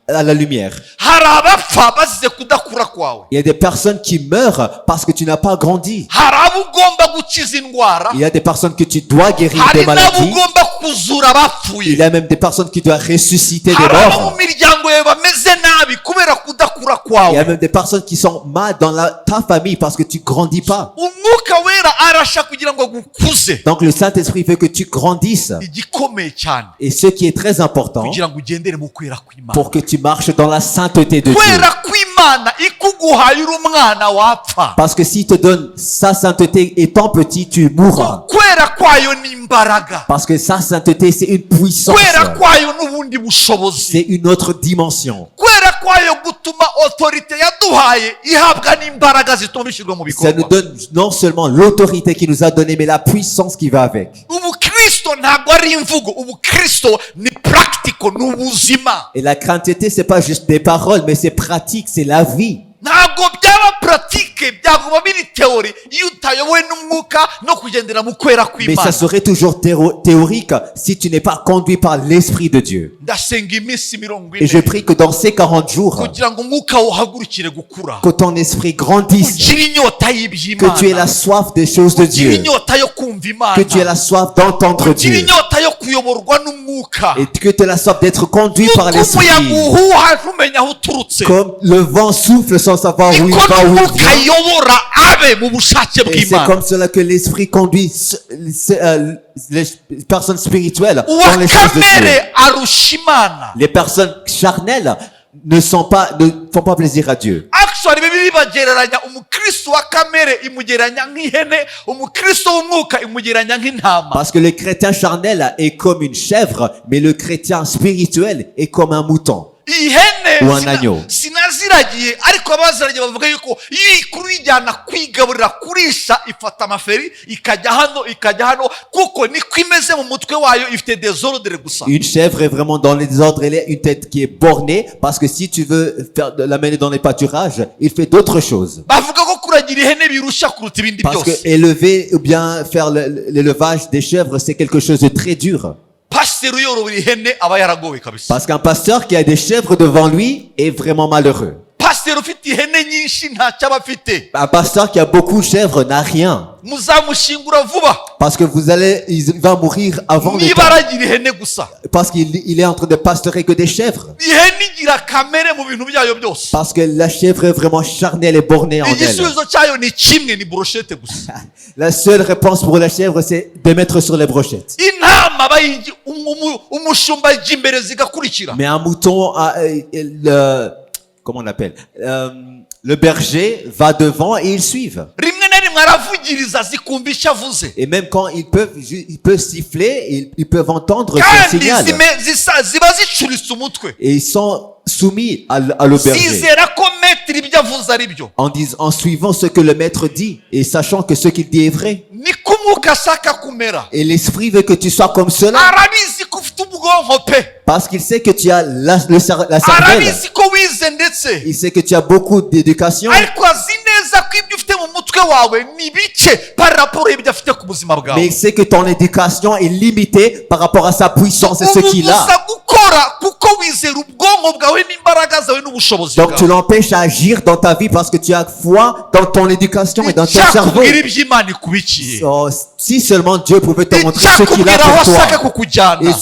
à la lumière. Hari abapfa bazize kudakura kwawe. Il y a des personnes qui meurent parce que tu n'as pas grandi. Hari abo ugomba gukiza indwara. Il y a des personnes que tu dois guérir Hari des n'abo maladies. ugomba kuzura Il abapfuye. y a même des personnes qui doivent ressusciter des Hari abo morts. mu miryango yawe bameze nabi kubera kudakura Il y a kwawe. même des personnes qui sont mal dans ta famille parce que tu grandis pas. Umwuka wera arasha kugira ngo agukuze. Donc le Saint-Esprit veut que tu grandisses. Igikomeye cyane Et ce qui est très important, kugira ngo ugendere mu kwera kw'Imana. pour que tu marches dans la sainteté de Dieu. Kwera kw'Imana ikuguhaye uri umwana wapfa. Parce que s'il te donne sa sainteté étant petit, tu mourras. Kwera kwayo ni imbaraga. Parce que sa sainteté, c'est une puissance. Kwera kwayo n'ubundi bushobozi. C'est une autre dimension. Kwera kwayo gutuma autorité yaduhaye ihabwa n'imbaraga zituma bishyirwa mu Ça nous bikorwa. donne non seulement l'autorité qu'il nous a donnée, mais la puissance qui va avec. Ubukristo ntabwo ari imvugo, ubukristo ni practical, ni ubuzima. Et la sainteté, c'est pas juste des paroles, mais c'est pratique, c'est la vie. Ntabwo byaba pratique, byaguma biri theory iyo utayobowe n'umwuka no kugendera mu kwera Mais ça kw'Imana. serait toujours théorique si tu n'es pas conduit par l'Esprit de Dieu. Ndasenga iminsi 40 Et je prie que dans ces 40 jours, kugira ngo umwuka uhagurukire gukura. que ton esprit grandisse, Ugira inyota que y'iby'Imana. tu aies la soif des choses de Ugira Dieu, inyota yo kumva Imana. que tu aies la soif d'entendre Ugira Dieu, inyota yo kuyoborwa n'umwuka. et que tu aies la soif d'être conduit par Uko l'Esprit. umuyaga uhuha ntumenya aho uturutse. Comme le vent souffle sans savoir où il Niko va, où il n'umwuka vient. ayobora abe mu bushake Et c'est bw'Imana. comme cela que l'Esprit conduit les personnes spirituelles Uwa dans les choses de Dieu. kamere arusha Imana. Les personnes charnelles ne font pas plaisir à Dieu. Actually Bibiliya ibagereranya umukristo wa kamere imugereranya nk'ihene, umukristo w'umwuka imugereranya nk'intama. Parce que le chrétien charnel est comme une chèvre, mais le chrétien spirituel est comme un mouton. Ihene Ou un agneau. sinaziragiye ariko abaziragiye bavuga yuko iyo ikuru ijyana kwigaburira kurisha ifata amaferi ikajya hano kuko niko imeze mu mutwe wayo, ifite desordre gusa. Une chèvre est vraiment dans les désordres, elle a une tête qui est bornée, parce que si tu veux l'amener dans les pâturages, il fait d'autres choses. Bavuga ko kuragira ihene birusha kuruta ibindi Parce que byose. élever ou bien faire l'élevage des chèvres, c'est quelque chose de très dur. Pasiteri uyorora ihene aba yaragowe kabisa. Parce qu'un pasteur qui a des chèvres devant lui est vraiment malheureux. Pasiteri ufite ihene nyinshi ntacyo aba afite. Un pasteur qui a beaucoup de chèvres n'a rien. Muzamushingura vuba Parce que il va mourir avant le niba temps. aragira ihene gusa. Parce qu'il est en train de pastorer que des chèvres. Ihene igira kamere mu bintu byayo byose. Parce que la chèvre est vraiment charnelle et bornée en elle. Igisubizo cyayo ni kimwe, ni brochette gusa. La seule réponse pour la chèvre, c'est de mettre sur les brochettes. Intama umushumba ajya imbere zigakurikira. Mais un mouton a comment on appelle Le berger va devant et ils suivent. rimwe na rimwe aravugiriza zikumva icyo avuze Et même quand ils peuvent siffler, ils peuvent entendre son kandi signal. ziba zicuritse umutwe Et ils sont soumis à l'auberger. zizera ko metero ibyo avuze ari byo En suivant ce que le maître dit et sachant que ce qu'il dit est vrai. niko umwuka ashaka kumera Et l'esprit veut que tu sois comme cela arabizi ko ufite ubwonko pe parce qu'il sait que tu as la cervelle. arabizi ko wize ndetse Il sait que tu as beaucoup d'éducation. ariko azi neza ko ibyo ufite mu mutwe wawe ni bike par rapport y'ibyo afite ku buzima Mais bwawe il sait que ton éducation est limitée par rapport à sa puissance et ce qu'il a. umubuza gukora kuko wizera ubwonko bwawe n'imbaraga zawe n'ubushobozi Donc tu bwawe l'empêches à agir dans ta vie parce que tu as foi dans ton éducation et dans ton cerveau. icyakubwira ibyo imana ikubikiye Oh, si seulement Dieu pouvait te montrer ce qu'il a icyakubwira aho pour ashaka toi kukujyana et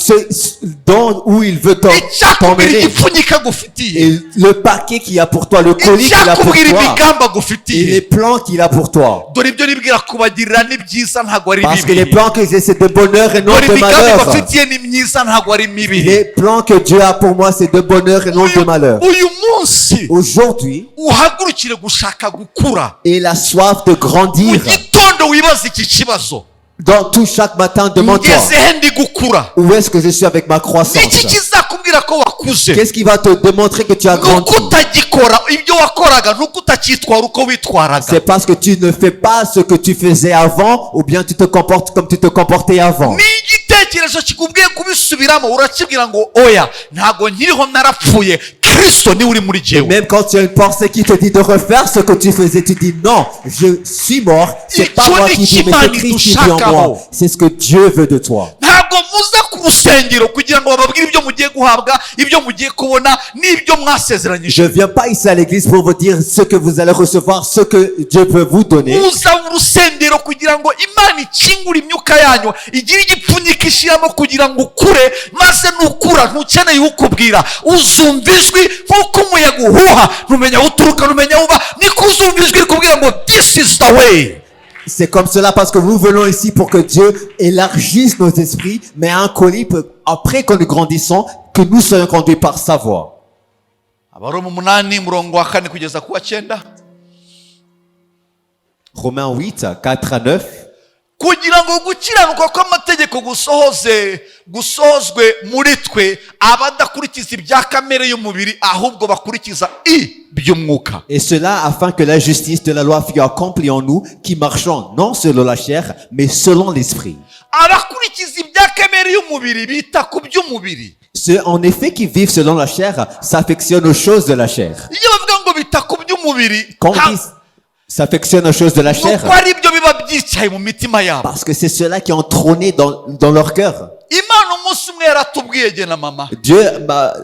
où il veut icyakubwira t'emmener igipfunyika agufitiye et le paquet qu'il a pour toi, le colis qu'il a pour icyakubwira toi imigambi et agufitiye les plans qu'il a pour toi. dore ibyo nibwira kubagirira ni byiza ntabwo ari Parce que les bibi plans que j'ai, c'est de bonheur et non dore de imigambi malheur. bafitiye ni myiza ntabwo ari mibi Les plans que Dieu a pour moi, c'est de bonheur et non de malheur. uyu munsi Aujourd'hui, uhagurukire gushaka gukura et la soif de mu grandir. gitondo wibaza iki kibazo Dans tout chaque matin, demande-toi, ngeze he ndi gukura où est-ce que je suis avec ma croissance? niki kizakubwira ko wakuze Qu'est-ce qui va te démontrer que tu as grandi? nuko utagikora ibyo wakoraga nuko utacyitwara uko witwaraga C'est parce que tu ne fais pas ce que tu faisais avant, ou bien tu te comportes comme tu te comportais avant. ni igitekerezo kikubwiye kubisubiramo urakibwira ngo oya ntabwo nkiriho narapfuye kristo niwe uri muri jewe Même quand tu as une pensée qui te dit de refaire ce que tu faisais, tu dis non, je suis mort. C'est pas moi qui dis, mais c'est Christ qui vit en moi. C'est ce que Dieu veut de toi. ntabwo muza ku rusengero kugira ngo bababwire ibyo mugiye guhabwa ibyo mugiye kubona n'ibyo mwasezeranyije Je viens pas ici à l'église pour vous dire ce que vous allez recevoir, ce que Dieu peut vous donner. uza mu rusengero kugira ngo imana ikingure imyuka yanyu igire igipfunyika ishyiramo kugira ngo ukure maze nukura ntukeneye ukubwira uzumva ijwi nk'uko umuyaga uhuha ntumenya aho uturuka ntumenya aho uba niko uzumva ijwi rikubwira ngo this is the way. C'est comme cela parce que nous venons ici pour que Dieu élargisse nos esprits, mais un colis après que nous grandissons, que nous soyons conduits par sa voix. Abaroma 8 murongo wa 4 kugeza ku wa 9 Romains 8, 4 à 9. kugira ngo gukiranuka kw'amategeko gusohozwe muri twe abadakurikiza ibya kamere y'umubiri ahubwo bakurikiza iby'umwuka. Et cela afin que la justice de la loi fût accomplie en nous, qui marchons non selon la chair, mais selon l'esprit. abakurikiza ibya kamere y'umubiri bita ku by'umubiri. Ceux en effet qui vivent selon la chair s'affectionnent aux choses de la chair. iyo bavuga ngo bita ku by'umubiri Quand on dit s'affectionnent aux choses de la chair, nuko ari byo biba byicaye mu mitima yabo. parce que c'est cela qui est entrôné dans leur cœur. Imana umunsi umwe yaratubwiye jye na mama Dieu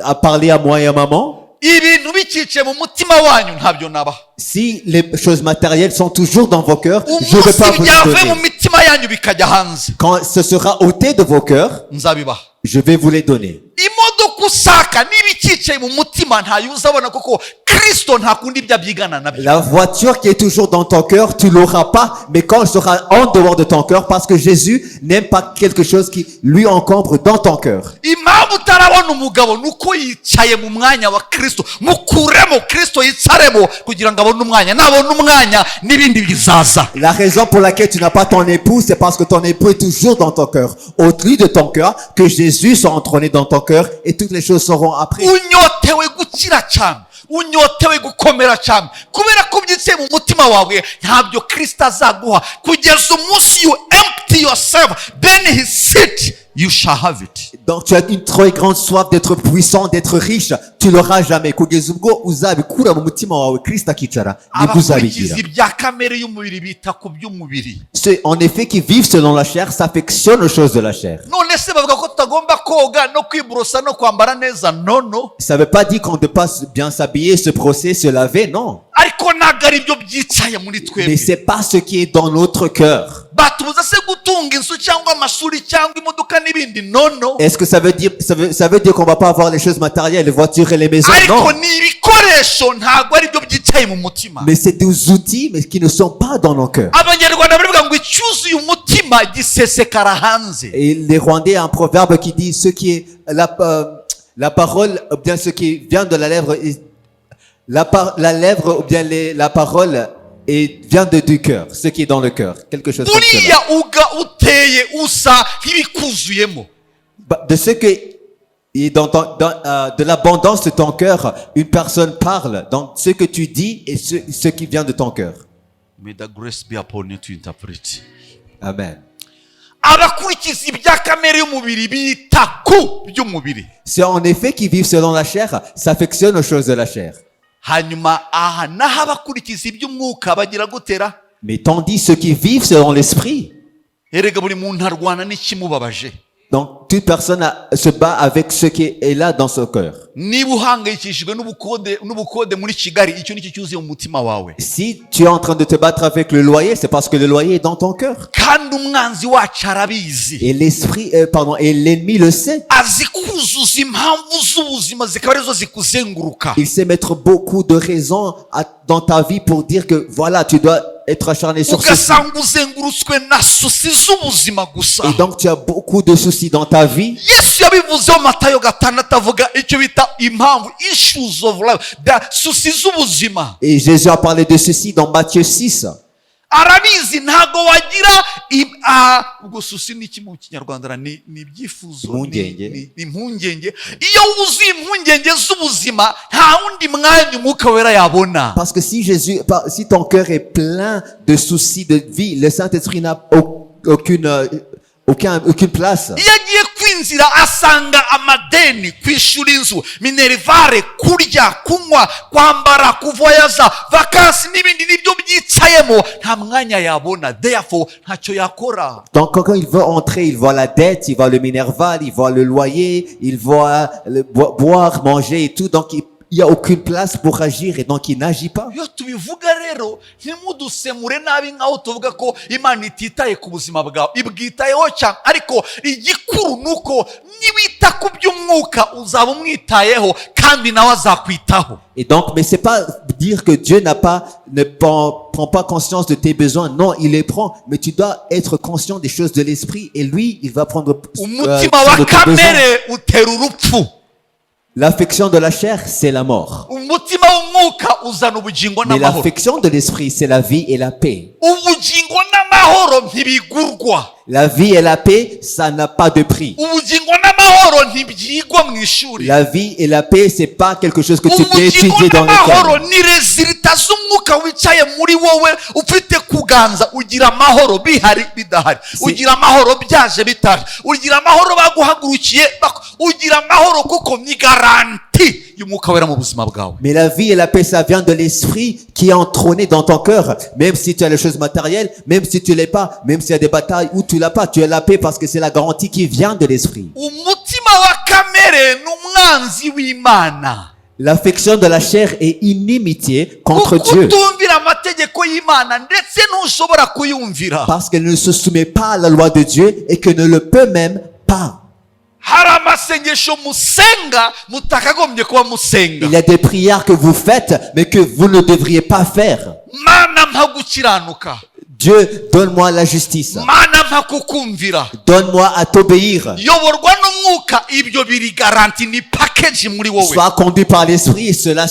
a parlé à moi et à maman. ibintu bicyicaye mu mutima wanyu ntabyo nabaha. Si les choses matérielles sont toujours dans vos cœurs, je ne vais umunsi pas vous les byavuye mu donner. mitima yanyu bikajya hanze Quand ce sera ôté de vos cœurs, nzabibaha. je vais vous les donner. imodoka usaka niba icyicaye mu mutima ntayo uzabona kuko kristo ntakunda ibyo abyigana nabyo. La voiture qui est toujours dans ton cœur, tu l'auras pas, mais quand elle sera en dehors de ton cœur, parce que Jésus n'aime pas quelque chose qui lui encombre dans ton cœur. impamvu utarabona umugabo nuko yicaye mu mwanya wa kristo mukuremo kristo yicaremo kugira ngo abone umwanya nabona umwanya n'ibindi bizaza. La raison pour laquelle tu n'as pas ton époux, c'est parce que ton époux est toujours dans ton cœur. Au-delà de ton cœur, que Jésus soit entrôné dans ton cœur et toutes les choses seront après. unyotewe gukira cyane unyotewe gukomera cyane kubera ko byitse mu mutima wawe ntabyo kristo azaguha kugeza umunsi you empty yourself then his seat you shall have it. Donc tu as une très grande soif d'être puissant, d'être riche. Tu l'auras jamais. Kugeza ubwo uzabikura mu mutima wawe Kristo akicara, nibwo uzabigira. abakurikiza ibya kamere y'umubiri bita ku by'umubiri. Ceux en effet qui vivent selon la chair s'affectionnent aux choses de la chair. none se bavuga ko tutagomba koga no kwiborosa no kwambara neza nono Ça veut pas dire qu'on ne peut pas bien s'habiller, se brosser, se laver, non. ariko ntabwo ari byo byicaye muri Mais twebwe. c'est pas ce qui est dans notre cœur. batubuza se gutunga inzu cyangwa amashuri cyangwa imodoka n'ibindi nono Est-ce que ça veut dire qu'on va pas avoir les choses matérielles, les voitures et les maisons? ariko Non. ni ibikoresho ntabwo ari byo byicaye mu mutima. Mais c'est des outils, mais qui ne sont pas dans nos cœurs. abanyarwanda baravuga ngo icyuzuye umutima gisesekara hanze. Et les Rwandais ont un proverbe qui dit ce qui est la parole, ou bien ce qui vient de la lèvre La lèvre ou bien la parole vient du cœur, ce qui est dans le cœur, quelque chose comme cela. buriya uga uteye usa nk'ibikuzuyemo. De ce que et de l'abondance de ton cœur, une personne parle dans ce que tu dis et ce qui vient de ton cœur. May the grace be upon you to interpret. Amen. Abakurikiza ibya kamere y'umubiri bita ku by'umubiri. C'est en effet qui vivent selon la chair, s'affectionnent aux choses de la chair. Hanyuma aha naho abakurikiza iby'umwuka bagira gutera. Mais tandis ceux qui vivent selon l'esprit, Erega buri muntu arwana n'ikimubabaje. donc toute personne se bat avec ce qui est là dans son cœur. Niba uhangayikishijwe n'ubukode muri Kigali, icyo nicyo cyuzuye mu mutima wawe. Si tu es en train de te battre avec le loyer, c'est parce que le loyer est dans ton cœur. Kandi umwanzi wacu arabizi. Et et l'ennemi le sait. Azi kuzuza impamvu z'ubuzima zikaba arizo zikuzenguruka. Il sait mettre beaucoup de raisons dans ta vie pour dire que voilà, tu dois être acharné sur ceci. Ugasanga uzengurutswe na susi z'ubuzima gusa. Et donc tu as beaucoup de soucis dans ta vie. Yesu yabivuzeho Matayo 6 avuga icyo bita impamvu, issues of life, susi z'ubuzima. Et Jésus a parlé de ceci dans Matthieu 6. Arabizi ntago wagira ubwo susi n'iki mu Kinyarwanda ni ibyifuzo, ni impungenge. Iyo wuzuye impungenge z'ubuzima nta wundi mwanya umwuka wera yabona. Parce que si ton cœur est plein de soucis de vie, le Saint-Esprit n'a aucune place. Iyo agiye kwinzira asanga amadeni, kwishura inzu, minerivare, kurya, kunywa, kwambara, kuvoyaza, vakansi n'ibindi nibyo byicayemo, nta mwanya yabona. Therefore ntacyo yakora. Donc quand il veut entrer, il voit la dette, il voit le minerval, il voit le loyer, il voit boire, manger et tout. Donc il n'y a aucune place pour agir et donc il n'agit pas. Iyo tubivuga rero ntimudusemure nabi nkaho tuvuga ko Imana ititaye ku buzima bwawe. Ibwitayeho cyane, ariko igikuru nuko niwita ku by'umwuka uzaba umwitayeho kandi nawe azakwitaho. Et donc, mais c'est pas dire que Dieu ne prend pas conscience de tes besoins. Non, il les prend. Mais tu dois être conscient des choses de l'esprit et lui, il va prendre Umutima soin wa de tes besoins. kamere utera urupfu. L'affection de la chair, c'est la mort. Umutima w'umwuka uzana ubugingo Mais n'amahoro. l'affection de l'esprit, c'est la vie et la paix. Ubugingo n'amahoro ntibigurwa. La vie et la paix, ça n'a pas de prix. Ubugingo n'amahoro ntibyigwa mu ishuri. La vie et la paix, c'est pas quelque chose que tu peux Ubugingo étudier dans n'amahoro l'école. ni resulta z'umwuka wicaye muri wowe ufite kuganza. Ugira amahoro bihari bidahari, ugira amahoro byaje bitari, ugira amahoro baguhagurukiye, ugira amahoro kuko ni garanti y'umwuka wera mu buzima bwawe. Mais la vie et la paix, ça vient de l'esprit qui est entrôné dans ton cœur. Même si tu as les choses matérielles, même si tu l'es pas, même s'il y a des batailles où tu l'as pas, tu as la paix parce que c'est la garantie qui vient de l'esprit. Umutima wa kamere n'umwanzi w'Imana. L'affection de la chair est inimitié contre Dieu. Kutumvira amategeko y'Imana ndetse ntushobora kuyumvira. Parce qu'elle ne se soumet pas à la loi de Dieu et que ne le peut même pas. Hari amasengesho musenga mutakagombye kuba musenga. Il y a des prières que vous faites, mais que vous ne devriez pas faire. Mana mpa gukiranuka. Dieu, donne-moi la justice. Mana mpa kukumvira. Donne-moi à t'obéir. Yoborwa n'umwuka, ibyo biri garanti, ni package muri wowe. Sois conduit par l'esprit et cela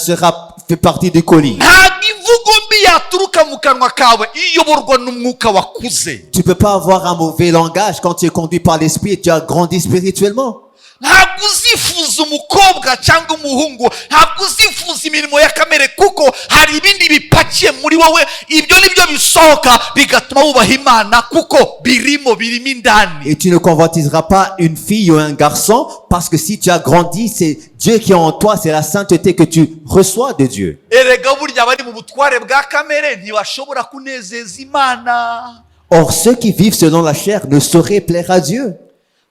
fait partie du colis. Ntabwo imvugo mbi yaturuka mu kanwa kawe iyoborwa n'umwuka wakuze. Tu peux pas avoir un mauvais langage quand tu es conduit par l'esprit et tu as grandi spirituellement. Ntabwo uzifuza umukobwa cyangwa umuhungu, ntabwo uzifuza imirimo ya kamere kuko hari ibindi bipakiye muri wowe. Ibyo nibyo bisohoka bigatuma wubaha Imana kuko birimo indani. Et tu ne convoitiseras pas une fille ou un garçon parce que si tu as grandi, c'est Dieu qui est en toi, c'est la sainteté que tu reçois de Dieu. Erega burya bari mu butware bwa kamere ntibashobora kunezeza Imana. Or, ceux qui vivent selon la chair ne sauraient plaire à Dieu.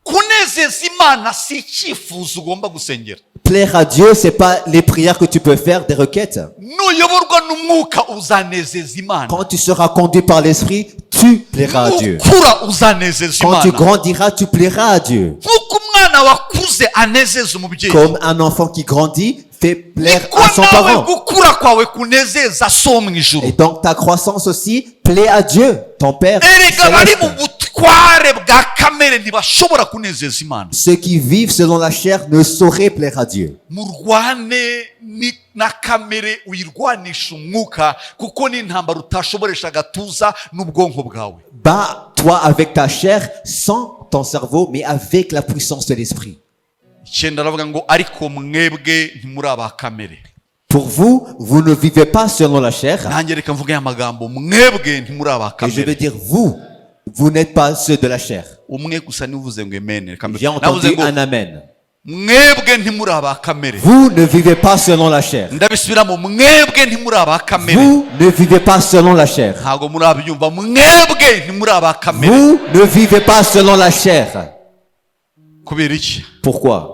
Kunezeza Imana si icyifuzo ugomba gusengera. Plaire à Dieu, c'est pas les prières que tu peux faire, des requêtes. Nuyoborwa n'umwuka uzanezeza Imana. Quand tu seras conduit par l'esprit, tu plairas à Dieu. Nukura uzanezeza Quand tu Imana. grandiras, tu plairas à Dieu. Nkuko umwana wakuze anezeza umubyeyi. Comme un enfant qui grandit fait plaire Niko à son nawe parent. gukura kwawe kunezeza so mu ijuru. Et donc ta croissance aussi plaît à Dieu, ton Père Erega bari mu céleste. butware bwa kamere ntibashobora kunezeza imana. Ceux qui vivent selon la chair ne sauraient plaire à Dieu. Murwane na kamere uyirwanisha umwuka kuko ni intambara utashoboresha agatuza n'ubwonko bwawe. Bats-toi avec ta chair sans ton cerveau, mais avec la puissance de l'esprit. Icyenda aravuga ngo ariko mwebwe ntimuri aba kamere. Pour vous, vous ne vivez pas selon la chair. Nanjye reka mvuge aya magambo, mwebwe ntimuri aba Et je veux kamere. dire, vous n'êtes pas ceux de la chair. Umwe gusa nivuze ngo amen. Reka J'ai navuze entendu ngo un amen. mwebwe ntimuri aba kamere. Vous ne vivez pas selon la chair. Ndabisubiramo, mwebwe ntimuri aba kamere. Vous ne vivez pas selon la chair. Ntago muri abyumva, mwebwe ntimuri aba kamere. Vous ne vivez pas selon la chair. Kubera iki? Pourquoi?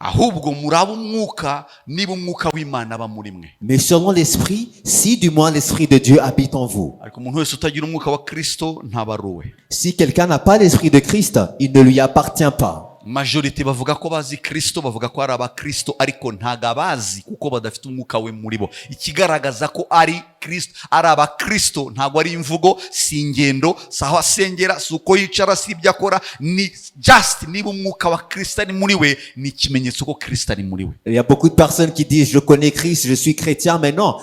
Ahubwo muraba umwuka niba umwuka w'Imana aba muri mwe. Mais selon l'esprit, si du moins l'esprit de Dieu habite en vous. Ariko umuntu wese utagira umwuka wa Kristo ntaba ari uwe. Si quelqu'un n'a pas l'esprit de Christ, il ne lui appartient pas. Majority bavuga ko bazi Kristo, bavuga ko ari abakristo, ariko ntago abazi kuko badafite umwuka we muri bo. Ikigaragaza ko ari Kristo, ari abakristo, ntago ari imvugo, si ingendo, si aho asengera, si uko yicara, si ibyo akora, ni just niba umwuka wa Kristo ari muri we, ni ikimenyetso ko Kristo ari muri we. Il y a beaucoup de personnes qui disent, je connais Christ, je suis chrétien, mais non.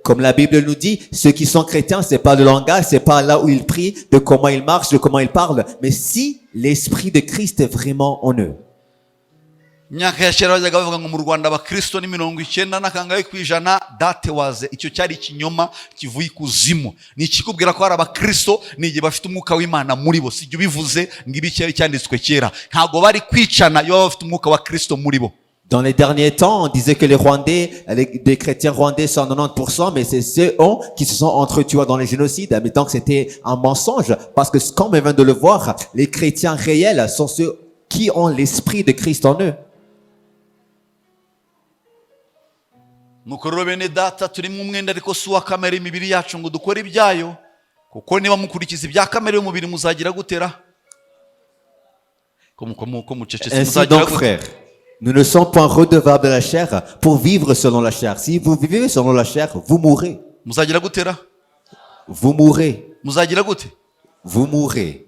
Comme la Bible nous dit, ceux qui sont chrétiens, c'est pas le langage, c'est pas là où ils prient, de comment ils marchent, de comment ils parlent. Mais si l'esprit de Christ est vraiment en eux. Imyaka ya kera bajyaga bavuga ngo mu Rwanda abakristo ni 90 n'akangahe kw'ijana, date waze icyo cyari ikinyoma kivuye ikuzimu. Ni ikikubwira ko ari abakristo ni igihe bafite umwuka w'Imana muri bo. Sijye ubivuze ngo ibi cyari cyanditswe kera, ntago bari kwicana iyo bafite umwuka wa Kristo muri bo. Dans les derniers temps, on disait que les Rwandais, des chrétiens rwandais sont 90%, mais c'est ceux qui se sont entretués dans les génocides. Mais donc c'était un mensonge, parce que comme on vient de le voir, les chrétiens réels sont ceux qui ont l'esprit de Christ en eux. Nuko rero bene data turi mu mwenda ariko si uwa kamere imibiri yacu ngo dukore ibyayo, kuko niba mukurikiza ibya kamere y'umubiri muzagira gutera ko mucecetse Ainsi muzagira donc, gute. frères, nous ne sommes pas redevables de la chair pour vivre selon la chair. Si vous vivez selon la chair, vous mourrez. Muzagira gutera, Vous mourrez. muzagira gute. Vous mourrez.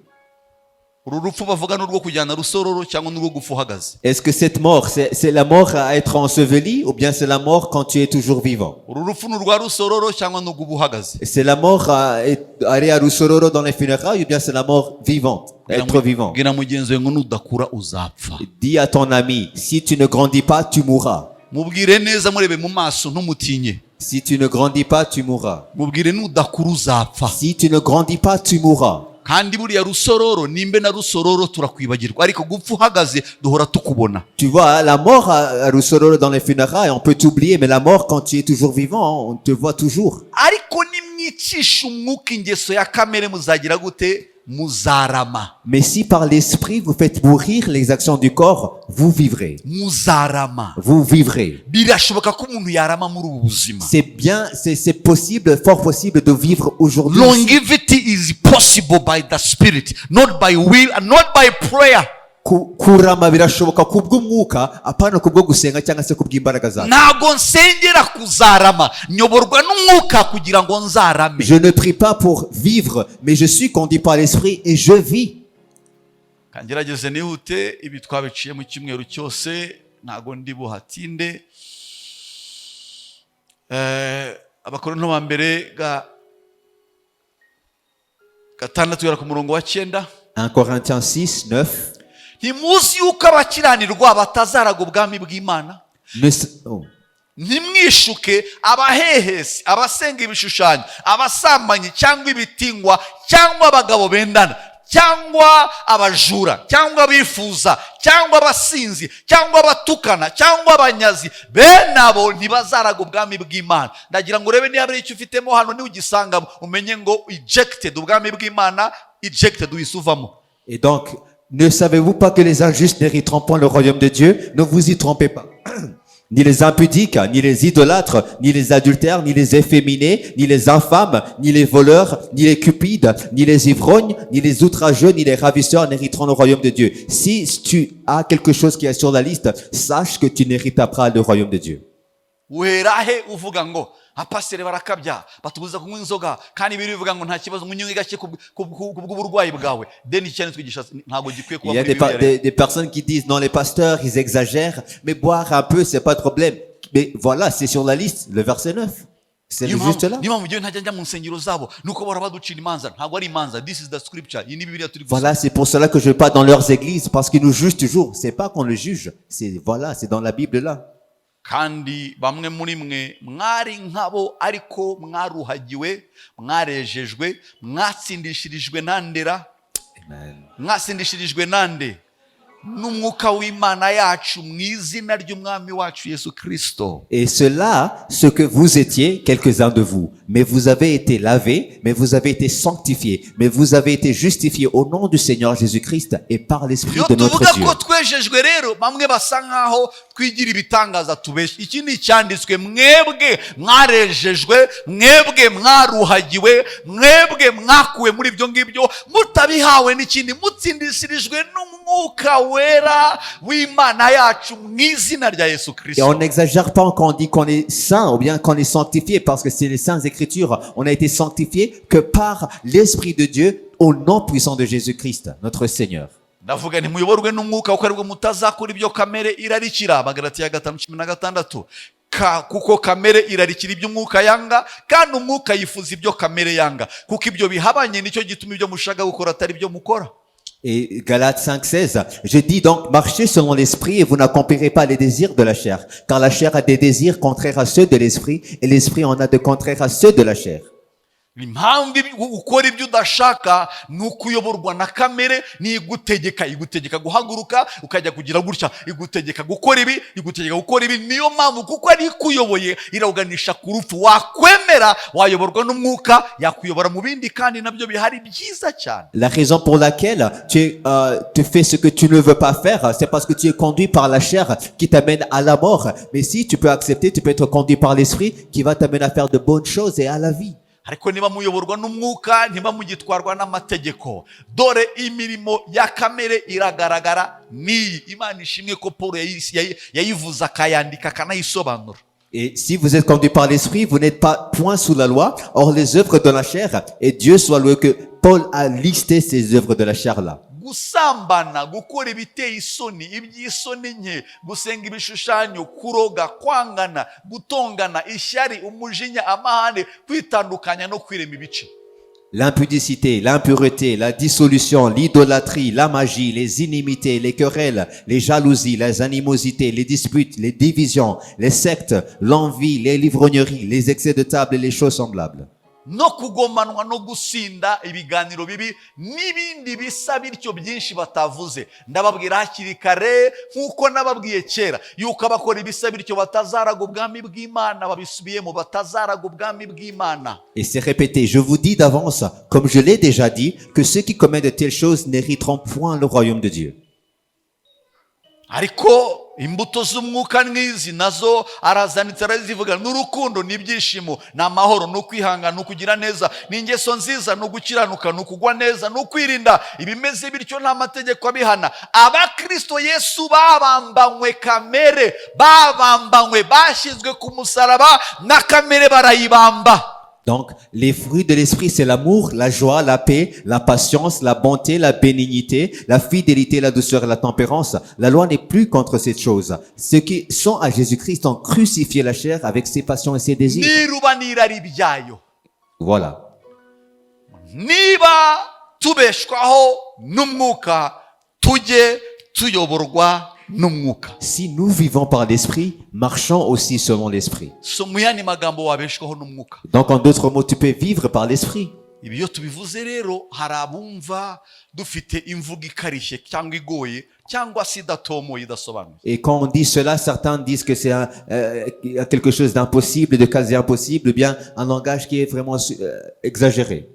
Uru rupfu bavuga n'urwo kujyana rusororo cyangwa n'urwo gupfa uhagaze. Est-ce que cette mort, c'est la mort à être enseveli ou bien c'est la mort quand tu es toujours vivant? Uru rupfu n'urwa rusororo cyangwa n'urwo uba uhagaze. C'est la mort à aller à Rusororo dans les funérailles ou bien c'est la mort vivante, être vivant? Bwira mugenzi we ngo nudakura uzapfa. Dis à ton ami, si tu ne grandis pas, tu mourras. Mubwire neza murebe mu maso ntumutinye. Si tu ne grandis pas, tu mourras. Mubwire nudakura uzapfa. Si tu ne grandis pas, tu mourras. Kandi buriya rusororo nimbe na rusororo turakwibagirwa, ariko gupfa uhagaze duhora tukubona. Tu vois, la mort à Rusororo dans les funérailles, on peut t'oublier, mais la mort quand tu es toujours vivant, on te voit toujours. Ariko nimwicisha umwuka ingeso ya kamere muzagira gute? Muzarama. Mais si par l'esprit vous faites mourir les actions du corps, vous vivrez. Muzarama. Vous vivrez. Birashoboka ko umuntu yarama muri ubu buzima. C'est bien, c'est possible, fort possible de vivre aujourd'hui. Longevity is possible by the spirit, not by will and not by prayer. Kurama birashoboka kubw'umwuka, apana kubwo gusenga cyangwa se kubw'imbaraga zawe. Ntago nsengera kuzarama, nyoborwa n'umwuka kugira ngo nzarame. Je ne prie pas pour vivre, mais je suis conduit par l'esprit et je vis. Kangerageze nihute ibi twabiciye mu cyumweru cyose, ntago ndi buhatinde. Abakorinto ba mbere gatandatu yara ku murongo wa 9. 1 Corinthiens 6, 9. Ntimuzi yuko abakiranirwa batazaraga ubwami bw'Imana? Ntimwishuke abahehesi, abasenga ibishushanyo, abasambanyi cyangwa ibitingwa cyangwa abagabo bendana cyangwa abajura cyangwa abifuza cyangwa abasinzi cyangwa abatukana cyangwa abanyazi, bene abo ntibazaraga ubwami bw'Imana. Ndagira ngo urebe niba ari icyo ufitemo hano, ni ugisanga umenye ngo ejected, ubwami bw'Imana ejected, wisuvamo. Et donc, ne savez-vous pas que les injustes n'hériteront pas le royaume de Dieu? Ne vous y trompez pas. Ni les impudiques, ni les idolâtres, ni les adultères, ni les efféminés, ni les infâmes, ni les voleurs, ni les cupides, ni les ivrognes, ni les outrageux, ni les ravisseurs n'hériteront le royaume de Dieu. Si tu as quelque chose qui est sur la liste, sache que tu n'hériteras pas le royaume de Dieu. Werahe uvuga ngo apasiteri barakabya batubuza kunywa inzoga kandi ibiri bivuga ngo nta kibazo unywe gake kubw'uburwayi bwawe deni cyane twigisha ntago gikwiye kuba Il y a des personnes qui disent, non, les pasteurs, ils exagèrent, mais boire un peu, c'est pas de problème. Mais voilà, c'est sur la liste, le verset 9. C'est juste là. niyo mpamvu ntajya njya mu nsengero zabo nuko bahora baducira imanza ntabwo ari imanza. This is the scripture. Iyi ni Bibiliya turi gusoma. Voilà, c'est pour cela que je ne vais pas dans leurs églises, parce qu'ils nous jugent toujours. C'est pas qu'on le juge, c'est voilà, c'est dans la Bible là. kandi bamwe muri mwe mwari nkabo ariko mwaruhagiwe mwarejejwe mwatsindishirijwe nandera mwatsindishirijwe nande n'umwuka w'Imana yacu mu izina ry'umwami wacu Yesu Kristo. Et cela, ce que vous étiez, quelques-uns de vous, mais vous avez été lavés, mais vous avez été sanctifiés, mais vous avez été justifiés au nom du Seigneur Jésus-Christ et par l'Esprit de notre Dieu. Ko twejejwe rero bamwe basa nkaho twigira ibitangaza tubeshe. Iki ni cyanditswe, mwebwe mwarejejwe, mwebwe mwaruhagiwe, mwebwe mwakuwe muri ibyo ngibyo mutabihawe n'ikindi, mutsindishirijwe n'umwuka wera w'Imana yacu mu izina rya Yesu Et Kristo. on n'exagère pas quand on dit qu'on est saint ou bien qu'on est sanctifié, parce que c'est les saintes écritures. On a été sanctifié que par l'Esprit de Dieu au nom puissant de Jésus-Christ, notre Seigneur. Ndavuga nti muyoborwe n'umwuka kuko aribwo mutazakora ibyo kamere irarikira. Abagalatiya 5:16. Kuko kamere irarikira ibyo umwuka yanga kandi umwuka yifuza ibyo kamere yanga, kuko ibyo bihabanye nicyo gituma ibyo mushaka gukora atari byo mukora. Et Galates 5:16, je dis donc, marchez selon l'esprit et vous n'accomplirez pas les désirs de la chair, car la chair a des désirs contraires à ceux de l'esprit et l'esprit en a de contraires à ceux de la chair. Impamvu ukora ibyo udashaka ni ukuyoborwa na kamere, ni igutegeka guhaguruka ukajya kugira gutya, igutegeka gukora ibi, igutegeka gukora ibi. Niyo mpamvu kuko ari ikuyoboye iraganisha ku rupfu. Wakwemera wayoborwa n'umwuka yakuyobora mu bindi kandi nabyo bihari byiza cyane. La raison pour laquelle tu fais ce que tu ne veux pas faire, c'est parce que tu es conduit par la chair qui t'amène à la mort. Mais si tu peux accepter, tu peux être conduit par l'esprit qui va t'amener à faire de bonnes choses et à la vie. Ariko niba muyoborwa n'umwuka ntiba mugitwarwa n'amategeko. Dore imirimo ya kamere iragaragara ni Imana ishimwe ko Paul yayivuza akayandika akanayisobanura. Et si vous êtes conduit par l'esprit, vous n'êtes pas point sous la loi. Or les œuvres de la chair, et Dieu soit loué que Paul a listé ces œuvres de la chair là. Gusambana, gukora ibiteye isoni, iby'isoni nke, gusenga ibishushanyo, kuroga, kwangana, gutongana, ishyari, umujinya, amahane, kwitandukanya no kwirema ibice. L'impudicité, l'impureté, la dissolution, l'idolâtrie, la magie, les inimités, les querelles, les jalousies, les animosités, les disputes, les divisions, les sectes, l'envie, les livrogneries, les excès de table et les choses semblables. No kugomanwa no gusinda ibiganiro bibi n'ibindi bisa bityo byinshi batavuze. Ndababwira hakiri kare nkuko nababwiye kera yuko abakora ibisa bityo batazaraga ubwami bw'Imana, babisubiyemo batazaraga ubwami bw'Imana. Et c'est répété, je vous dis d'avance, comme je l'ai déjà dit, que ceux qui commettent de telles choses n'hériteront point le royaume de Dieu. Ariko imbuto z'umwuka n'izi nazo arazanitse arazivuga, n'urukundo n'ibyishimo n'amahoro n'ukwihangana n'ukugira neza n'ingeso nziza no gukiranuka n'ukugwa neza n'ukwirinda. Ibimeze bityo nta mategeko abihana. Abakristo Yesu babambanywe kamere, babambanywe, bashyizwe ku musaraba na kamere barayibamba. Donc, les fruits de l'esprit, c'est l'amour, la joie, la paix, la patience, la bonté, la bénignité, la fidélité, la douceur et la tempérance. La loi n'est plus contre ces choses. Ceux qui sont à Jésus-Christ ont crucifié la chair avec ses passions et ses désirs. Niruba n'irari byayo. Voilà. Niba tubeshwaho n'umwuka tujye tuyoborwa n'umwuka. Si nous vivons par l'esprit, marchons aussi selon l'esprit. So muyani magambo wabeshwaho n'umwuka. Donc, en d'autres mots, tu peux vivre par l'esprit. Ibi iyo tubivuze rero hari abumva dufite imvugo ikarishye cyangwa igoye cyangwa se idatomoye idasobanuye. Et quand on dit cela, certains disent que c'est quelque chose d'impossible, de quasi impossible, ou bien un langage qui est vraiment exagéré.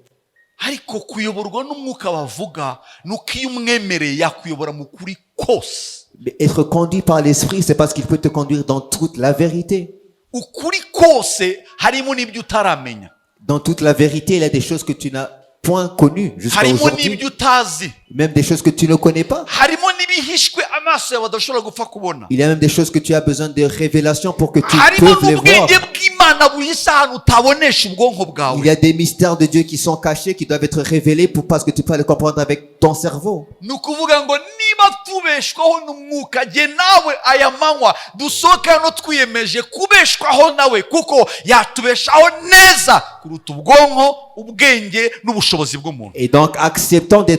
Ariko kuyoborwa n'umwuka bavuga nuko iyo umwemereye yakuyobora mu kuri kose. Mais être conduit par l'esprit, c'est parce qu'il peut te conduire dans toute la vérité. Ukuri kose harimo n'ibyo utaramenya. Dans toute la vérité, il y a des choses que tu n'as point connu jusqu'à harimo aujourd'hui. n'ibyo utazi, Même des choses que tu ne connais pas. harimo n'ibihishwe amaso yawe adashobora gupfa kubona, Il y a même des choses que tu as besoin de révélations pour que tu harimo puisses les voir. n'ubwenge bw'Imana buhishe ahantu utabonesha ubwonko Il bwawe. y a des mystères de Dieu qui sont cachés, qui doivent être révélés parce que tu peux les comprendre avec ton cerveau. Ni ukuvuga ngo niba tubeshwaho n'umwuka, jye nawe aya manywa dusohoke hano twiyemeje kubeshwaho nawe, kuko yatubeshaho neza kuruta ubwonko, ubwenge n'ubushobozi bw'umuntu. Et donc, acceptons de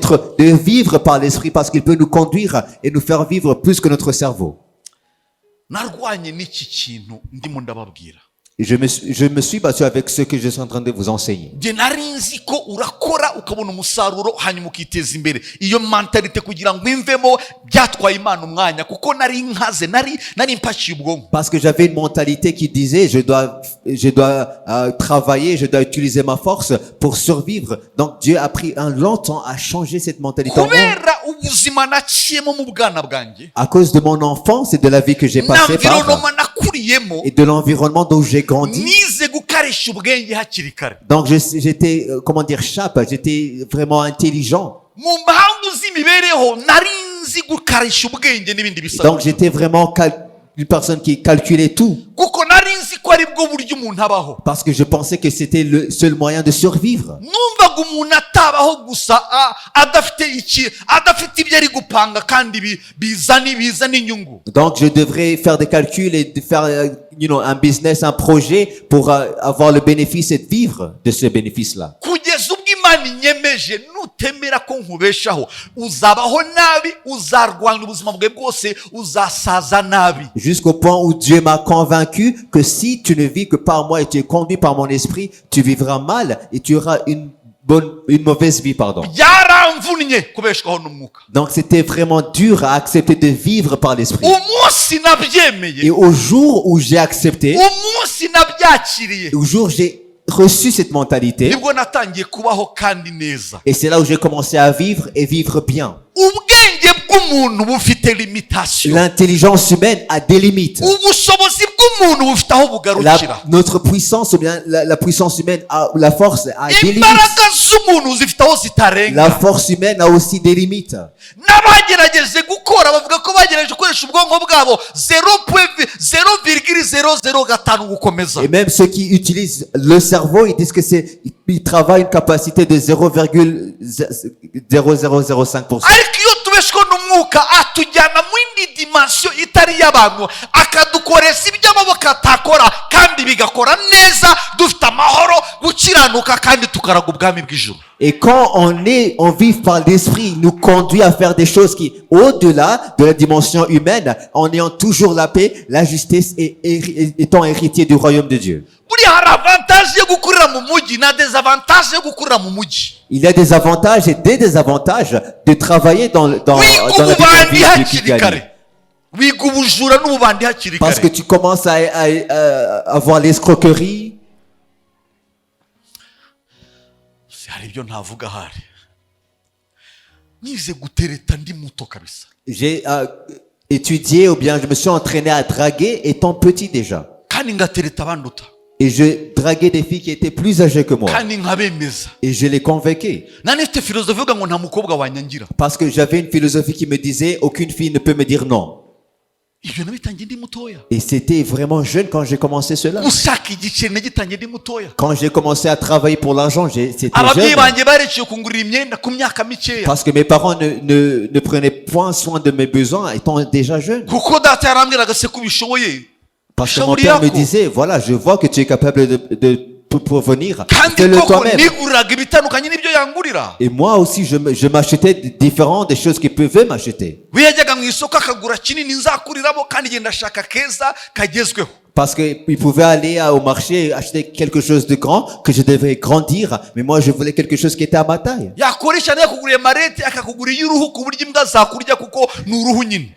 vivre par l'esprit parce qu'il peut nous conduire et nous faire vivre plus que notre cerveau. Narwanye n'iki kintu ndimo ndababwira. Et je me suis battu avec ce que je suis en train de vous enseigner. Jye nari nzi ko urakora ukabona umusaruro hanyuma ukiteza imbere. Iyo mentalite kugira ngo imvemo byatwaye Imana umwanya, kuko nari nkaze, nari mpaciye ubwonko. Parce que j'avais une mentalité qui disait je dois travailler, je dois utiliser ma force pour survivre. Donc Dieu a pris un long temps à changer cette mentalité en moi. Kubera ubuzima naciyemo mu bwana bwanjye, À cause de mon enfance et de la vie que j'ai passée par n'environnement nakuriyemo, et de l'environnement dont j'ai grandi. nize gukarisha ubwenge hakiri kare. Donc j'étais, sharp, j'étais vraiment intelligent. Mu mpamvu z'imibereho nari nzi gukarisha ubwenge n'ibindi bisa. Donc j'étais vraiment une personne qui calculait tout. Kuko nari nzi ko ari bwo buryo umuntu abaho. Parce que je pensais que c'était le seul moyen de survivre. Numvaga umuntu atabaho gusa adafite ibyo ari gupanga kandi bizana inyungu. Donc je devrais faire des calculs et de faire un business, un projet pour avoir le bénéfice et de vivre de ce bénéfice-là. Kugeza ubwo Imana inyemeje nutemera ko nkubeshaho, uzabaho nabi, uzarwanya ubuzima bwawe bwose, uzasaza nabi. Jusqu'au point où Dieu m'a convaincu que si tu ne vis que par moi et tu es conduit par mon esprit, tu vivras mal et tu auras une mauvaise vie, pardon. Byaramvunnye kubeshwaho n'umwuka. Donc c'était vraiment dur à accepter de vivre par l'esprit. Umunsi nabyemeye, Et au jour où j'ai accepté, umunsi nabyakiriye, au jour où j'ai reçu cette mentalité, nibwo natangiye kubaho kandi neza. et c'est là où j'ai commencé à vivre et vivre bien. Ubwenge bw'umuntu bufite limitation. L'intelligence humaine a des limites. Ubushobozi bw'umuntu bufite aho bugarukira. Notre puissance, ou bien la puissance humaine, la force a des limites. Imbaraga z'umuntu zifite aho zitarenga. La force humaine a aussi des limites. N'abagerageje gukora bavuga ko bagerageje gukoresha ubwonko bwabo 0,005 gukomeza. Et même ceux qui utilisent le cerveau, ils disent que ils travaillent une capacité de 0,0005%. Ariko iyo tubeshwa n'umwuka atujyana mu indi dimension itari y'abantu, akadukoresha ibyo amaboko atakora kandi bigakora neza, dufite amahoro, gukiranuka kandi tukaraga ubwami bw'ijuru. Et quand on vit par l'esprit, il nous conduit à faire des choses qui, au-delà de la dimension humaine, en ayant toujours la paix, la justice et étant héritier du royaume de Dieu. Buriya hari avantage yo gukurira mu mujyi na desavantage yo gukurira mu mujyi. Il y a des avantages et des désavantages de travailler dans la vie de Kigali. Wiga ubujura n'ububandi hakiri Parce que kare. tu commences à avoir l'escroquerie. Hari ibyo ntavuga hari. Nize gutereta ndi muto kabisa. J'ai étudié ou bien je me suis entraîné à draguer étant petit déjà. Kandi ngatereta abanduta. Et je draguais des filles qui étaient plus âgées que moi. Kandi nkabemeza. Et je les convainquais. Nanifite filozofi uvuga ngo nta mukobwa wanyangira. Parce que j'avais une philosophie qui me disait aucune fille ne peut me dire non. Ibyo nabitangiye ndi mutoya. Et c'était vraiment jeune quand j'ai commencé cela. Gushaka igiceri nagitangiye ndi mutoya. Quand j'ai commencé à travailler pour l'argent, c'était Ababyeyi jeune. banjye bareciye kungurira imyenda ku myaka mikeya. Parce que mes parents ne prenaient point soin de mes besoins étant déjà jeunes. Kuko data yarambwiraga se kubishoboye. Parce que mon père me disait, voilà, je vois que tu es capable de pourvenir. Kandi Fais-le koko toi-même. niguriraga ibitandukanye n'ibyo yangurira. Et moi aussi, je m'achetais différents des choses qu'il pouvait m'acheter. We yajyaga mu isoko akagura kinini nzakuriramo kandi genda ashaka keza kagezweho. Parce qu'il pouvait aller au marché et acheter quelque chose de grand, que je devais grandir. Mais moi, je voulais quelque chose qui était à ma taille. Yakoresha nayo kuguriye marete akakugurira y'uruhu ku buryo imbwa zakurya kuko ni uruhu nyine.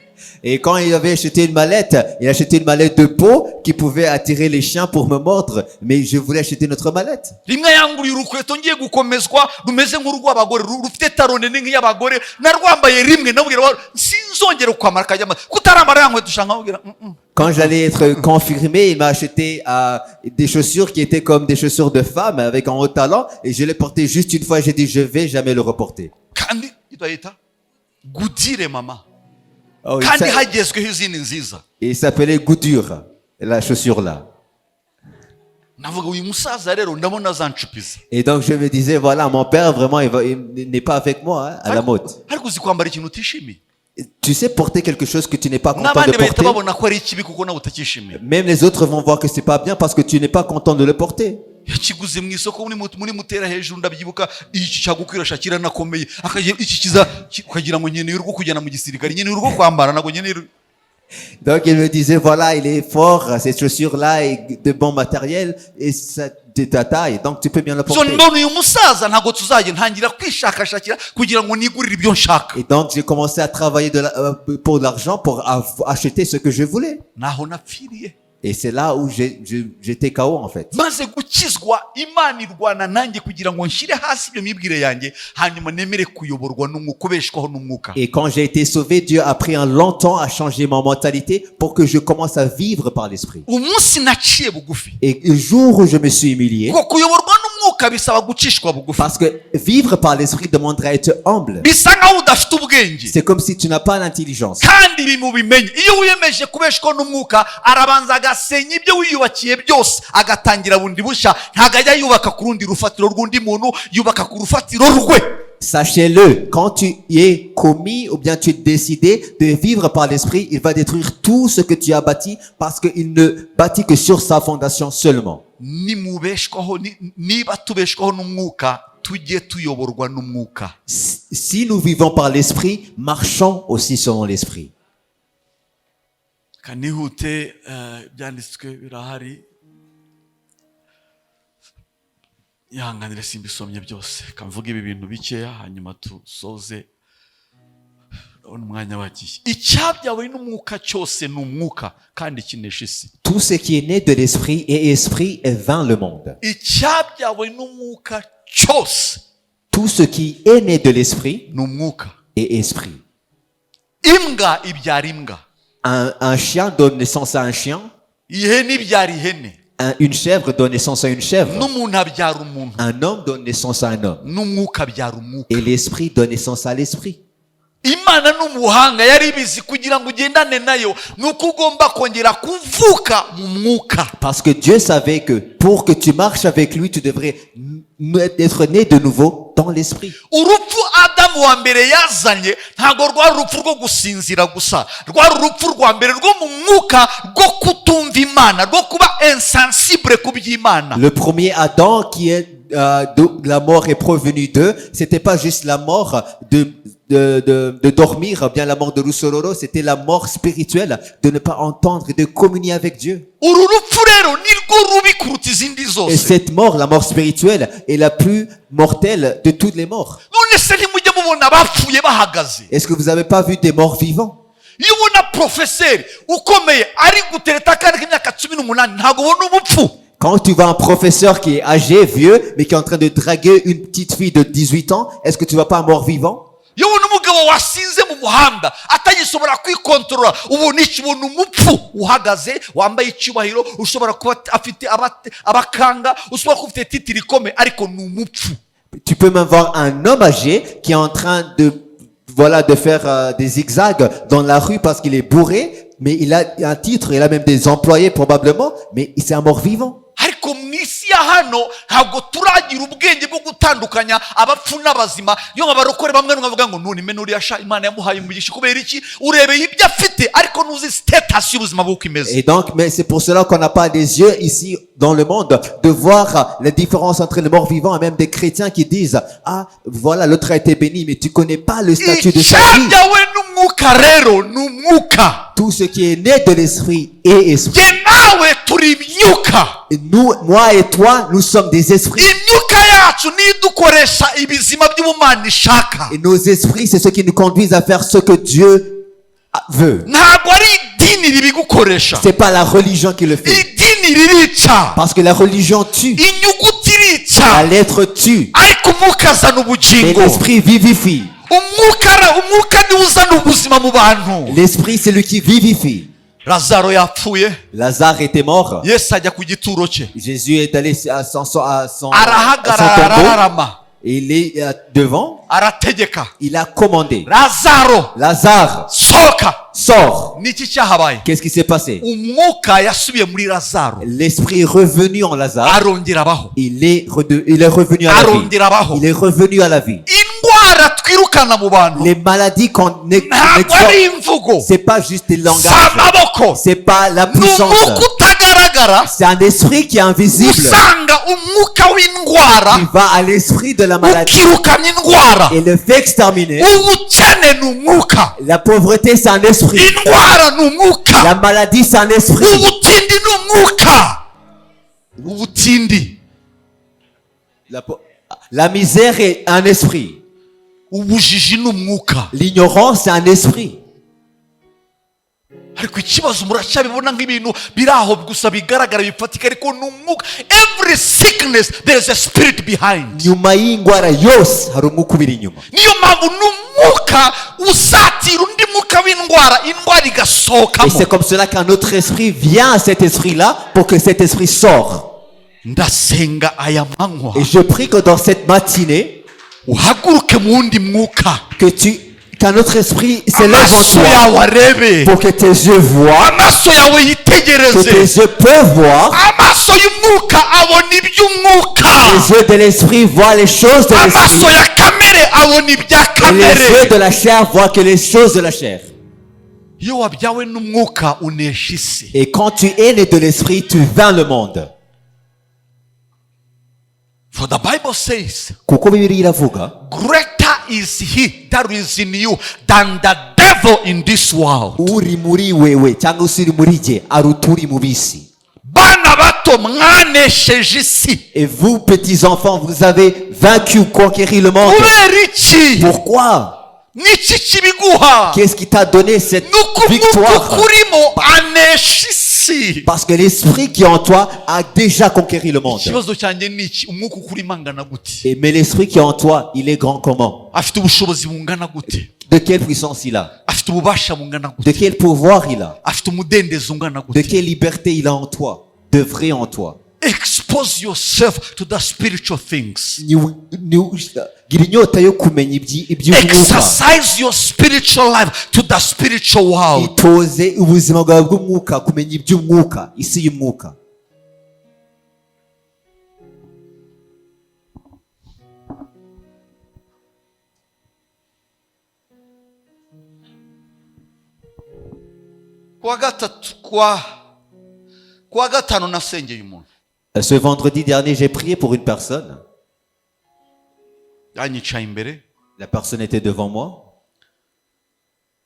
Et quand il avait acheté une mallette, il achetait une mallette de peau qui pouvait attirer les chiens pour me mordre. Mais je voulais acheter notre mallette. Rimwe yanguriye urukweto ngiye gukomezwa rumeze nk'urw'abagore rufite taro nini nk'iy'abagore narwambaye rimwe nabwira sinzi sinzongera kwambara kajya kutarambara ya nkweto ushaka nkabwira Quand j'allais être confirmé, il m'a acheté des chaussures qui étaient comme des chaussures de femme avec un haut talon et je l'ai porté juste une fois. J'ai dit, je vais jamais le reporter. kandi itayita gudire mama Oh, kandi hagezweho izindi nziza. il s'appelait Goudure, la chaussure là. Navuga uyu musaza rero ndabona azancupiza. Et donc je me disais, voilà, mon père vraiment, il n'est pas avec moi hein, à la mode. Ariko uzi kwambara ikintu utishimiye. Tu sais porter quelque chose que tu n'es pas content de N'abandi bahita porter. babona ko ari ikibi kuko nawe utakishimiye. Même les autres vont voir que c'est pas bien parce que tu n'es pas content de le porter. yakiguze mu isoko muri mutera hejuru ndabyibuka iki cyagukwira shakira nakomeye akagira iki kiza ukagira ngo nyeneye urwo kujyana mu gisirikare nyeneye urwo kwambara nago nyeneye. Donc il me disait, voilà, il est fort, cette chaussure-là est de bon matériel et ça de ta taille, donc tu peux bien le So porter. none uyu musaza ntago tuzajya ntangira kwishakashakira kugira ngo nigurire ibyo nshaka. Et donc j'ai commencé à travailler pour l'argent pour acheter ce que je voulais. Naho napfiriye. Et c'est là où j'étais KO en fait. Maze gukizwa Imana irwana nanjye kugira ngo nshire hasi ibyo mibwire yanjye hanyuma nemere kuyoborwa n'umwuka ubeshwaho n'umwuka. Et quand j'ai été sauvé, Dieu a pris un long temps à changer ma mentalité pour que je commence à vivre par l'esprit. Umunsi naciye bugufi. Et le jour où je me suis humilié, Ko kuyoborwa n'umwuka bisaba gucishwa bugufi. parce que vivre par l'esprit demanderait à être humble. Bisa nkaho udafite ubwenge. C'est comme si tu n'as pas l'intelligence. Kandi ibi mubimenye iyo wiyemeje kubeshwaho n'umwuka arabanza agasenya ibyo wiyubakiye byose agatangira bundi bushya ntago ajya yubaka ku rundi rufatiro rw'undi muntu yubaka ku rufatiro rwe. Sachez-le, quand tu es commis ou bien tu es décidé de vivre par l'esprit, il va détruire tout ce que tu as bâti parce qu'il ne bâtit que sur sa fondation seulement. Niba tubeshwaho n'umwuka tujye tuyoborwa n'umwuka. Si nous vivons par l'esprit, marchons aussi selon l'esprit. Kanihute byanditswe birahari yanganire simbisomye byose kamvuga ibi bintu bikeya hanyuma tusoze umwanya wagiye. Icyabyawe n'umwuka cyose ni umwuka kandi kinesha isi. Tout ce qui est né de l'esprit et esprit vint le monde. Icyabyawe n'umwuka cyose Tout ce qui est né de l'esprit ni umwuka. et esprit. Imbwa ibyara imbwa. Un chien donne naissance à un chien. Ihene ibyara ihene. Une chèvre donne naissance à une chèvre. N'umuntu abyara umuntu. Un homme donne naissance à un homme. N'umwuka abyara umwuka. Et l'esprit donne naissance à l'esprit. Imana n'umuhanga yari ibizi kugira ngo ugendane nayo nuko ugomba kongera kuvuka mu mwuka. Parce que Dieu savait que pour que tu marches avec lui, tu devrais être né de nouveau dans l'esprit. Urupfu Adamu wa mbere yazanye ntago rwari urupfu rwo gusinzira gusa rwari urupfu rwa mbere rwo mu mwuka rwo kutumva Imana rwo kuba insensible ku by'Imana. Le premier Adam qui est la mort est provenue d'eux, c'était pas juste la mort de dormir, bien la mort de Rusororo, c'était la mort spirituelle de ne pas entendre et de communier avec Dieu. Uru rupfu rero nirwo rubi kuruta izindi Et zose. cette mort, la mort spirituelle, est la plus mortelle de toutes les morts. None se ntimujye mubona bapfuye bahagaze. Est-ce que vous n'avez pas vu des morts vivants? Iyo ubona profeseri ukomeye ari gutereta akana k'imyaka 18 ntago ubona ubupfu. Quand tu vois un professeur qui est âgé, vieux, mais qui est en train de draguer une petite fille de 18 ans, est-ce que tu vois pas un mort vivant? Iyo ubona umugabo wasinze mu muhanda atagisobora kwikontorora ubona iki ubona umupfu uhagaze wambaye icyubahiro ushobora kuba afite abakanga ushobora kuba ufite titiri ikome ariko ni umupfu. Tu peux même voir un homme âgé qui est en train de faire des zigzags dans la rue parce qu'il est bourré, mais il a un titre, il a même des employés probablement, mais c'est un mort vivant. Ariko mu isi ya hano ntabwo turagira ubwenge bwo gutandukanya abapfu n'abazima. Iyo abarokore bamwe bavuga ngo none imene uriya sha Imana yamuhaye umugisha kubera iki urebeye ibyo afite ariko nuzi status y'ubuzima bwo kimeze. Et donc, mais c'est pour cela qu'on n'a pas des yeux ici dans le monde de voir la différence entre les morts vivants et même des chrétiens qui disent ah voilà l'autre a été béni mais tu connais pas le statut de sa vie. Icyabyawe n'umwuka rero ni umwuka. Tout ce qui est né de l'esprit est esprit. Jye nawe turi imyuka. Et nous, moi et toi, nous sommes des esprits. Imyuka yacu niyo idukoresha ibizima by'ubumana ishaka. Et nos esprits, c'est ce qui nous conduisent à faire ce que Dieu veut. Ntabwo ari idini ribigukoresha. C'est pas la religion qui le fait. Idini ririca. Parce que la religion tue. Inyuguti irica. La lettre tue. Ariko umwuka azana Mais ubugingo. l'esprit vivifie. umwuka niwe uzana ubuzima mu bantu. L'esprit, c'est lui qui vivifie. Lazaro yapfuye, Lazare était mort. Yesu ajya ku gituro cye, Jésus est allé à son tombeau. arahagarara arararama, Il est devant. arategeka, Il a commandé. Lazaro Lazare, sohoka. sors. Niki cyahabaye? Qu'est-ce qui s'est passé? Umwuka yasubiye muri Lazaro, L'esprit est revenu en Lazare. arongera abaho, Il est revenu à la vie. arongera abaho. Il est revenu à la vie. Indwara twirukana mu bantu Les maladies qu'on ntabwo ari imvugo, c'est pas juste des si langages. amaboko, C'est pas la ni puissance. umwuka utagaragara. C'est un esprit qui est invisible. Usanga umwuka w'indwara Il va à l'esprit de la maladie ukirukana indwara. et le fait exterminer. Ubukene ni umwuka, La pauvreté, c'est un esprit. indwara ni umwuka, La maladie, c'est un esprit. ubutindi ni umwuka. Ubutindi, La misère est un esprit. ubujiji ni umwuka. L'ignorance, c'est un esprit. Ariko ikibazo muracyabibona nk'ibintu biri aho gusa bigaragara bifatika, ariko ni umwuka. Every sickness there is a spirit behind. Nyuma y'ingwara yose hari umwuka ubiri inyuma. Niyo mpamvu ni umwuka usatira undi mwuka w'indwara, indwara Et igasohokamo. c'est comme cela qu'un autre esprit vient à cet esprit-là pour que cet esprit sorte. Ndasenga aya manywa Et je prie que dans cette matinée, uhaguruke mu wundi mwuka, qu'un autre esprit s'élève en amaso toi yawe arebe, pour que tes yeux voient, amaso yawe que yitegereze, tes yeux peuvent voir, amaso y'umwuka abona iby'umwuka, les yeux de l'esprit voient les choses de amaso l'esprit, ya kamere abona ibya et les yeux kamere. de la chair voient que les choses de la chair. Iyo wabyawe n'umwuka unesha isi. Et quand tu es né de l'esprit, tu vins le monde. For the Bible says, Kuko Bibiliya iravuga, greater is he that is in you than the devil in this world. uri muri wewe cyangwa se uri muri jye aruta uri mu bisi. Bana bato mwanesheje isi. Et vous, petits enfants, vous avez vaincu ou conquéri le monde. Kubera iki? Pourquoi? Niki kibiguha? Qu'est-ce qui t'a donné cette Nuko victoire? umwuka ukurimo anesha isi. Parce que l'esprit qui est en toi a déjà conquéri le monde. Ikibazo cyanjye ni iki? Umwuka ukurimo angana gute? Mais l'esprit qui est en toi, il est grand comment? Afite ubushobozi bungana gute? De quelle puissance il a? Afite ububasha bungana De gute? quel pouvoir il a? Afite umudendezo ungana De gute? quelle liberté il a en toi? De vrai en toi. Expose yourself to the spiritual things. Gira inyota yo kumenya iby'umwuka. Exercise your spiritual life to the spiritual world. Itoze ubuzima bwawe bw'umwuka kumenya iby'umwuka, isi y'umwuka. Kuwa gatanu nasengeye umuntu. Ce vendredi dernier, j'ai prié pour une personne. Yanyicaye imbere, La personne était devant moi.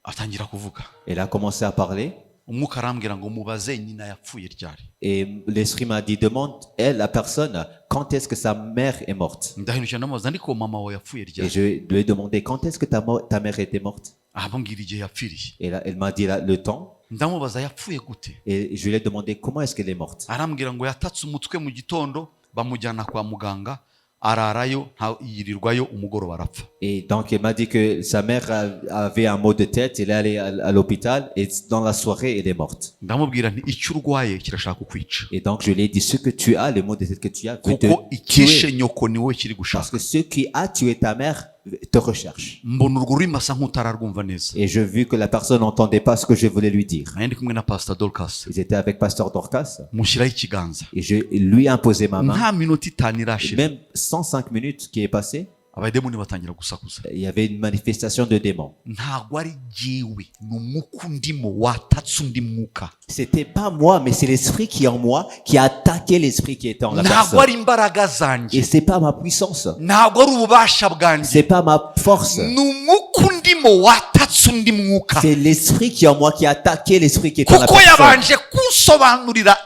atangira kuvuga. Elle a commencé à parler. Umwuka arambwira ngo mubaze nyina yapfuye ryari. Et l'esprit m'a dit, demande, elle, la personne, quand est-ce que sa mère est morte? Ndahindukira ndamubaza ariko mama wawe yapfuye Et ryari. je lui ai demandé, quand est-ce que ta mère était morte? Abambwira igihe yapfiriye. Et là, elle m'a dit le temps. Ndamubaza yapfuye gute. Et je lui ai demandé, comment est-ce qu'elle est morte? Arambwira ngo yatatse umutwe mu gitondo bamujyana kwa muganga, ararayo yirirwayo umugoroba arapfa. Et donc, elle m'a dit que sa mère avait un maux de tête, elle est allée à l'hôpital et dans la soirée, elle est morte. Ndamubwira nti icyo urwaye kirashaka kukwica. Et donc, je lui ai dit, ce que tu as, les maux de tête que tu as, veut te Kuko ikishe tuer. nyoko ni wowe kiri Parce gushaka. que ce qui a tué ta mère te recherche. Mbona urwo rurimi asa nk'utararwumva neza. Et je vis que la personne n'entendait pas ce que je voulais lui dire. Nari ndi kumwe na Pastor Dorcas. Ils étaient avec Pasteur Dorcas Mushyiraho ikiganza. et je lui ai imposé ma main. Nta minota itanu Et irashira. même 105 minutes qui est passé, Abademoni batangira gusakuza. il y avait une manifestation de démons. Ntabwo ari jyewe, ni umwuka undimo watatse undi mwuka. C'était pas moi, mais c'est l'esprit qui est en moi qui a attaqué l'esprit qui était en la Ntabwo personne. ari imbaraga Et zanjye. c'est pas ma puissance. Ntabwo ari ububasha bwanjye. C'est pas ma force. Ni umwuka undimo watatse undi mwuka. C'est l'esprit qui est en moi qui a attaqué l'esprit qui est en la Kuko personne. yabanje kunsobanurira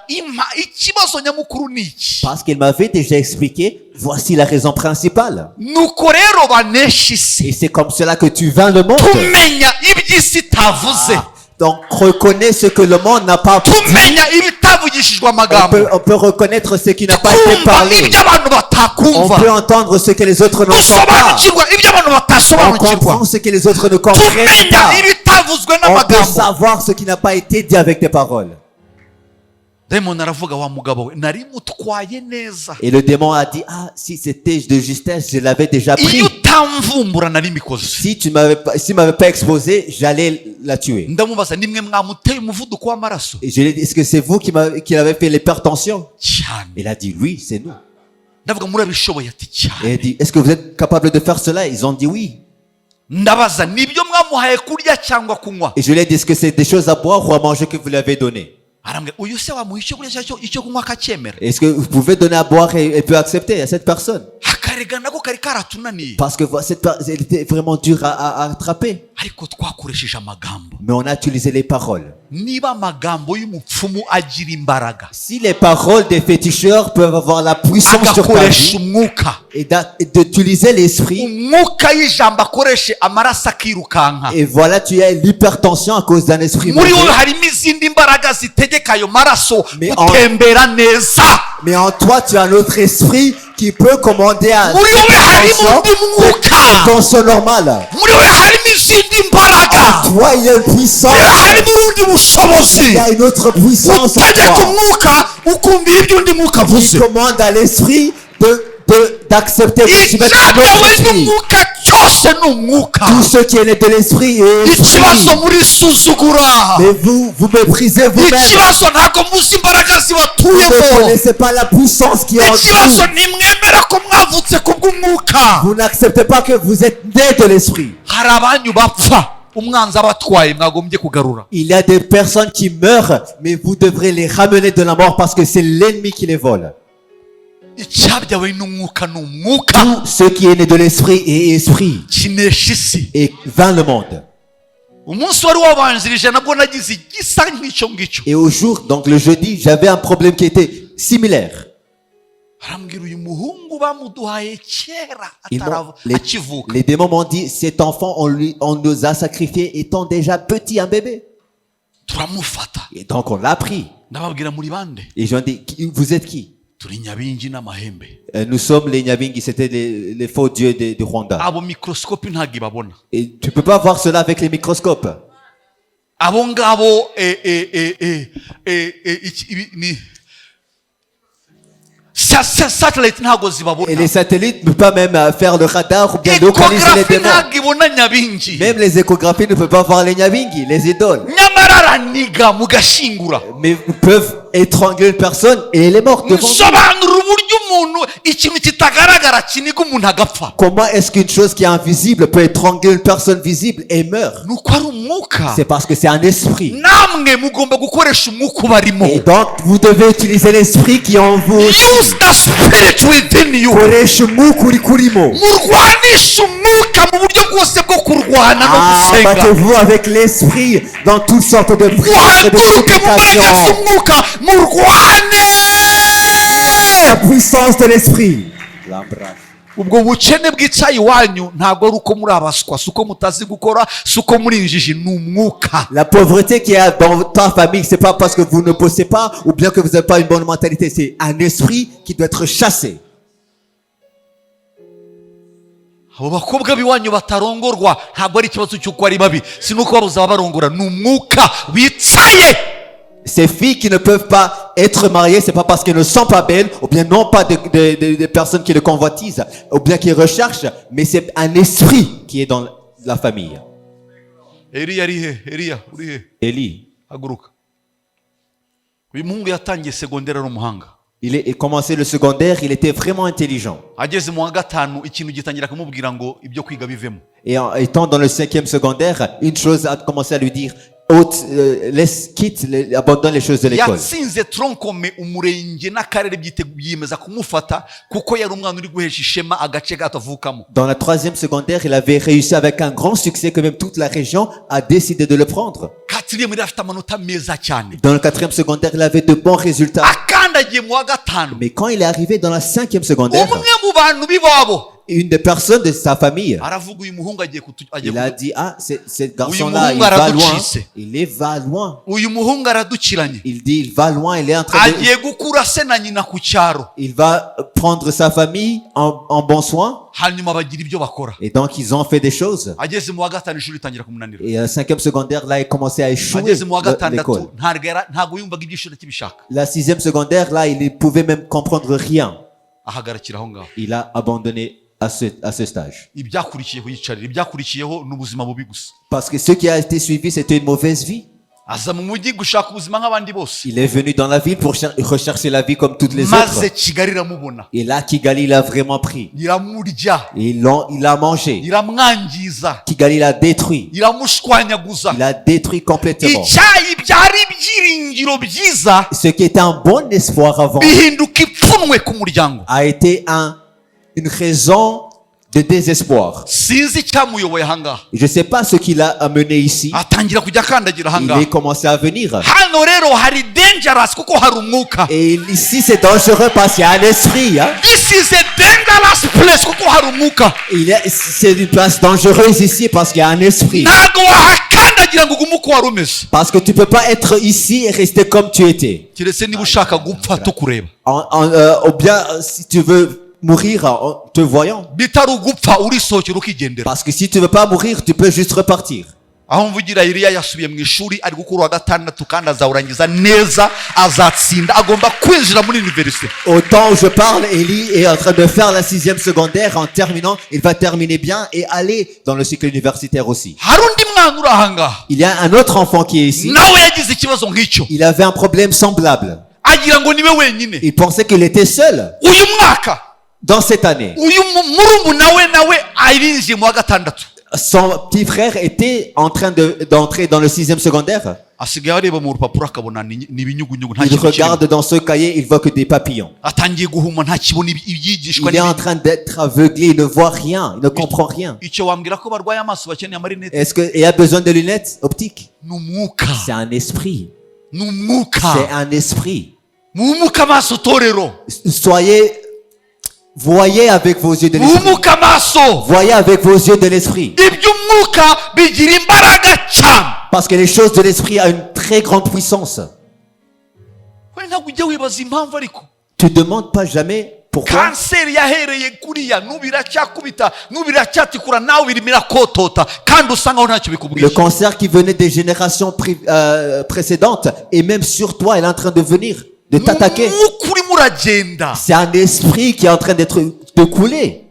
ikibazo nyamukuru ni iki. Parce qu'il m'avait déjà expliqué, voici la raison principale. Nuko rero banesha isi. Et c'est comme cela que tu vins le monde. Tumenya iby'isi itavuze. Donc, reconnaît ce que le monde n'a pas dit. tumenya ibitavugishijwe amagambo, On peut reconnaître ce qui n'a pas été twumva parlé. ibyo abantu On batakumva, peut entendre ce que les autres n'entendent pas. dusobanukirwa ibyo abantu On batasobanukirwa, comprend ce que les autres ne comprennent tumenya pas. ibitavuzwe On peut n'amagambo. savoir ce qui n'a pas été dit avec des paroles. Demon aravuga, wa mugabo we nari mutwaye neza, Et le démon a dit, ah, si c'était de justesse, je l'avais déjà pris. iyo utamvumbura nari mbikoze. Si m'avais pas exposé, j'allais la tuer. Ndamubaza, nimwe mwamuteye umuvuduko w'amaraso? Et je lui ai dit, est-ce que c'est vous qui avez fait l'hypertension? Cyane. Il a dit, oui, c'est nous. Ndavuga, murabishoboye? Ati Et il cyane. a dit, est-ce que vous êtes capable de faire cela? Ils ont dit oui. Ndabaza, nibyo mwamuhaye kurya cyangwa kunywa? Et je lui ai dit, est-ce que c'est des choses à boire ou à manger que vous lui avez donné? Arambwira, uyu se wamuha icyo kurya cyangwa icyo kunywa akacyemera? Est-ce que vous pouvez donner à boire et elle peut accepter à cette personne? Akarega nako kari karatunaniye, Parce que elle était vraiment dure à attraper. ariko twakoresheje amagambo. Mais on a utilisé les paroles. Niba amagambo y'umupfumu agira imbaraga, Si les paroles des féticheurs peuvent avoir la puissance sur ta agakoresha vie umwuka, et d'utiliser l'esprit, umwuka y'ijambo akoreshe amaraso akirukanka, et voilà, tu as l'hypertension à cause d'un esprit muri wowe mauvais. harimo izindi mbaraga zitegeka ayo maraso Mais gutembera neza. Mais en toi, tu as un autre esprit qui peut commander à muri wowe harimo undi mwuka, tension normale. muri wowe harimo izindi En mbaraga, toi, il y a une puissance. harimo ubundi Il bushobozi y a une autre puissance en utegeka toi. umwuka ukumvira ibyo undi mwuka Qui avuze. commande à l'esprit d'accepter de soumettre à icyatewe notre esprit. n'umwuka cyose ni umwuka. Tout ce qui est né de l'esprit est ikibazo esprit. murisuzugura, Mais vous méprisez vous-même. ikibazo ntabwo muzi imbaraga Vous ne zibatuyemo, connaissez pas la puissance qui est en ikibazo vous. ntimwemera ko mwavutse ku bw'umwuka. Vous n'acceptez pas que vous êtes né de l'esprit. hari abanyu bapfa umwanzi abatwaye, mwagombye kugarura. Il y a des personnes qui meurent, mais vous devrez les ramener de la mort parce que c'est l'ennemi qui les vole. icyabyawe n'umwuka ni umwuka, Tout ce qui est né de l'esprit est esprit kinesha isi. et vint le monde. umunsi wari wabanjirije nabwo nagize igisa nk'icyo ngicyo. Et au jour, donc le jeudi, j'avais un problème qui était similaire. arambwira, uyu muhungu bamuduhaye kera Ils m'ont- akivuka. les démons m'ont dit, cet enfant, on nous a sacrifié étant déjà petit, un bébé. turamufata. Et donc on l'a pris. ndababwira, muri bande? Et je dis, vous êtes qui? turi nyabingi n'amahembe. Nous sommes les Nyabingi, c'était les faux dieux du Rwanda. abo mikorosikopi ntabwo ibabona. Et tu peux pas voir cela avec les microscopes. abo ngabo ni satellite ntabwo Et zibabona. les satellites ne peuvent pas même faire le radar ou bien localiser les ekogarafi démons. ntabwo ibona nyabingi. Même les échographies ne peuvent pas voir les Nyabingi, les idoles. nyamara araniga mugashingura. Mais ils peuvent étrangler une personne et elle est morte devant vous. nsobanura uburyo umuntu ikintu kitagaragara kiniga umuntu agapfa. Comment est-ce qu'une chose qui est invisible peut étrangler une personne visible et meurt? nuko ari umwuka. C'est parce que c'est un esprit. namwe mugomba gukoresha umwuka ubarimo. Et donc, vous devez utiliser l'esprit qui est en vous. use the spirit within you. Koresha umwuka uri kurimo. murwanisha umwuka mu buryo bwose bwo kurwana no gusenga. Battez-vous avec l'esprit dans toutes sortes de prières et de muhaguruke mu mbaraga supplications. z'umwuka murwane. La puissance de l'esprit. ubwo bukene bwicaye iwanyu ntabwo ari uko muri abaswa, si uko mutazi gukora, si uko muri injiji, ni umwuka. La pauvreté qui est dans ta famille, c'est pas parce que vous ne bossez pas ou bien que vous n'avez pas une bonne mentalité. C'est un esprit qui doit être chassé. abo bakobwa b'iwanyu batarongorwa ntabwo ari ikibazo cy'uko ari babi, si nuko babuze ababarongora, ni umwuka bicaye. Ces filles qui ne peuvent pas être mariées, c'est pas parce qu'elles ne sont pas belles, ou bien non pas des personnes qui le convoitisent, ou bien qui recherchent, mais c'est un esprit qui est dans la famille. Eliya ari he? Eliya uri he? Élie, haguruka. uyu muhungu yatangiye segonderi ari umuhanga. il a commencé le secondaire, il était vraiment intelligent. ageze mu wa gatanu ikintu gitangira kumubwira ngo ibyo kwiga bivemo. Et en étant dans le 5e secondaire, une chose a commencé à lui dire, abandonne les choses de l'école. yatsinze tronkome umurenge n'akarere byiyemeza kumufata kuko yari umwana uri guhesha ishema agace gato avukamo. Dans la 3e secondaire, il avait réussi avec un grand succès que même toute la région a décidé de le prendre. Katiriye muri afite amanota meza cyane. Dans le 4e secondaire, il avait de bons résultats. akandagiye mu wa gatanu Mais quand il est arrivé dans la 5e secondaire, umwe mu bantu b'iwabo une des personnes de sa famille. aravuga uyu muhungu agiye Il a dit, ah, ce Uyu garçon-là, il muhungu va loin. araducitse. Il va loin. uyu muhungu aradukiranye Il dit, il va loin, il est en train de... agiye gukura se na nyina ku cyaro Il va prendre sa famille en bon soin. hanyuma bagira ibyo bakora Et donc, ils ont fait des choses. ageze mu wa gatanu ishuri ritangira kumunanira Et à 5e secondaire, là, il commençait à échouer ageze mu wa gatandatu l'école. ntabwo yumvaga iby'ishuri akibishaka La 6e secondaire, là, il ne pouvait même comprendre rien. ahagarikira aho ngaho Il a abandonné à ce stage. ibyakurikiyeho yicarira ibyakurikiyeho ni ubuzima bubi gusa Parce que ce qui a été suivi, c'était une mauvaise vie. aza mu mujyi gushaka ubuzima nk'abandi bose Il est venu dans la ville pour rechercher la vie comme toutes les maze autres. kigali iramubona Et là, Kigali l'a vraiment pris. iramurya Il a mangé. iramwangiza Kigali l'a détruit. iramushwanyaguza Il a détruit complètement. icyayi byari ibyiringiro byiza Ce qui était un bon espoir avant bihinduka ipfunwe ku muryango a été une raison de désespoir. sinzi icyamuyoboye ahangaha Je ne sais pas ce qui l'a amené ici. atangira kujya akandagira Il ahangaha est commencé à venir. hano rero hari dangerous kuko hari umwuka Et ici, c'est dangereux parce qu'il y a un esprit. Hein. this is a dangerous place kuko hari umwuka C'est une place dangereuse ici parce qu'il y a un esprit. ntabwo wahakandagira ngo ugume uko wari umeze Parce que tu ne peux pas être ici et rester comme tu étais. keretse niba ushaka gupfa tukureba Ou bien, si tu veux mourir en te voyant. bitari ugupfa urisohokera ukigendera Parce que si tu ne veux pas mourir, tu peux juste repartir. aho mvugira Eliya yasubiye mu ishuri ari gukura wa gatandatu kandi azawurangiza neza azatsinda agomba kwinjira muri universite Autant où je parle, Élie est en train de faire la 6e secondaire. En terminant, il va terminer bien et aller dans le cycle universitaire aussi. hari undi mwana uri ahangaha Il y a un autre enfant qui est ici. nawe yagize ikibazo nk'icyo Il avait un problème semblable. agira ngo niwe wenyine Il pensait qu'il était seul uyu mwaka dans cette année. uyu murumuna we nawe arinjiye mu wa gatandatu Son petit frère était en train d'entrer dans le 6e secondaire. asigaye areba mu rupapuro akabona ni ibinyugunyugu nta Il kintu kirimo regarde dans ce cahier, il voit que des papillons. atangiye guhuma ntakibona ibyigishwa Il est en train d'être aveuglé, il ne voit rien, il ne comprend rien. icyo wambwira ko barwaye amaso bakeneye amarinete Est-ce qu'il a besoin de lunettes optiques? ni umwuka C'est un esprit. ni umwuka C'est un esprit. mwumuke amaso torero Voyez avec vos yeux de l'esprit. mwumuke amaso Voyez avec vos yeux de l'esprit. iby'umwuka bigira imbaraga cyane Parce que les choses de l'esprit ont une très grande puissance. we ntabwo ujya wibaza impamvu ariko Tu ne demandes pas jamais pourquoi. kanseri yahereye kuriya n'ubu iracyakubita n'ubu iracyatikura nawe birimo irakotota kandi usa nkaho ntacyo Le bikubwiye cancer qui venait des générations précédentes et même sur toi, il est en train de venir, de t'attaquer. umwuka urimo uragenda C'est un esprit qui est en train de couler.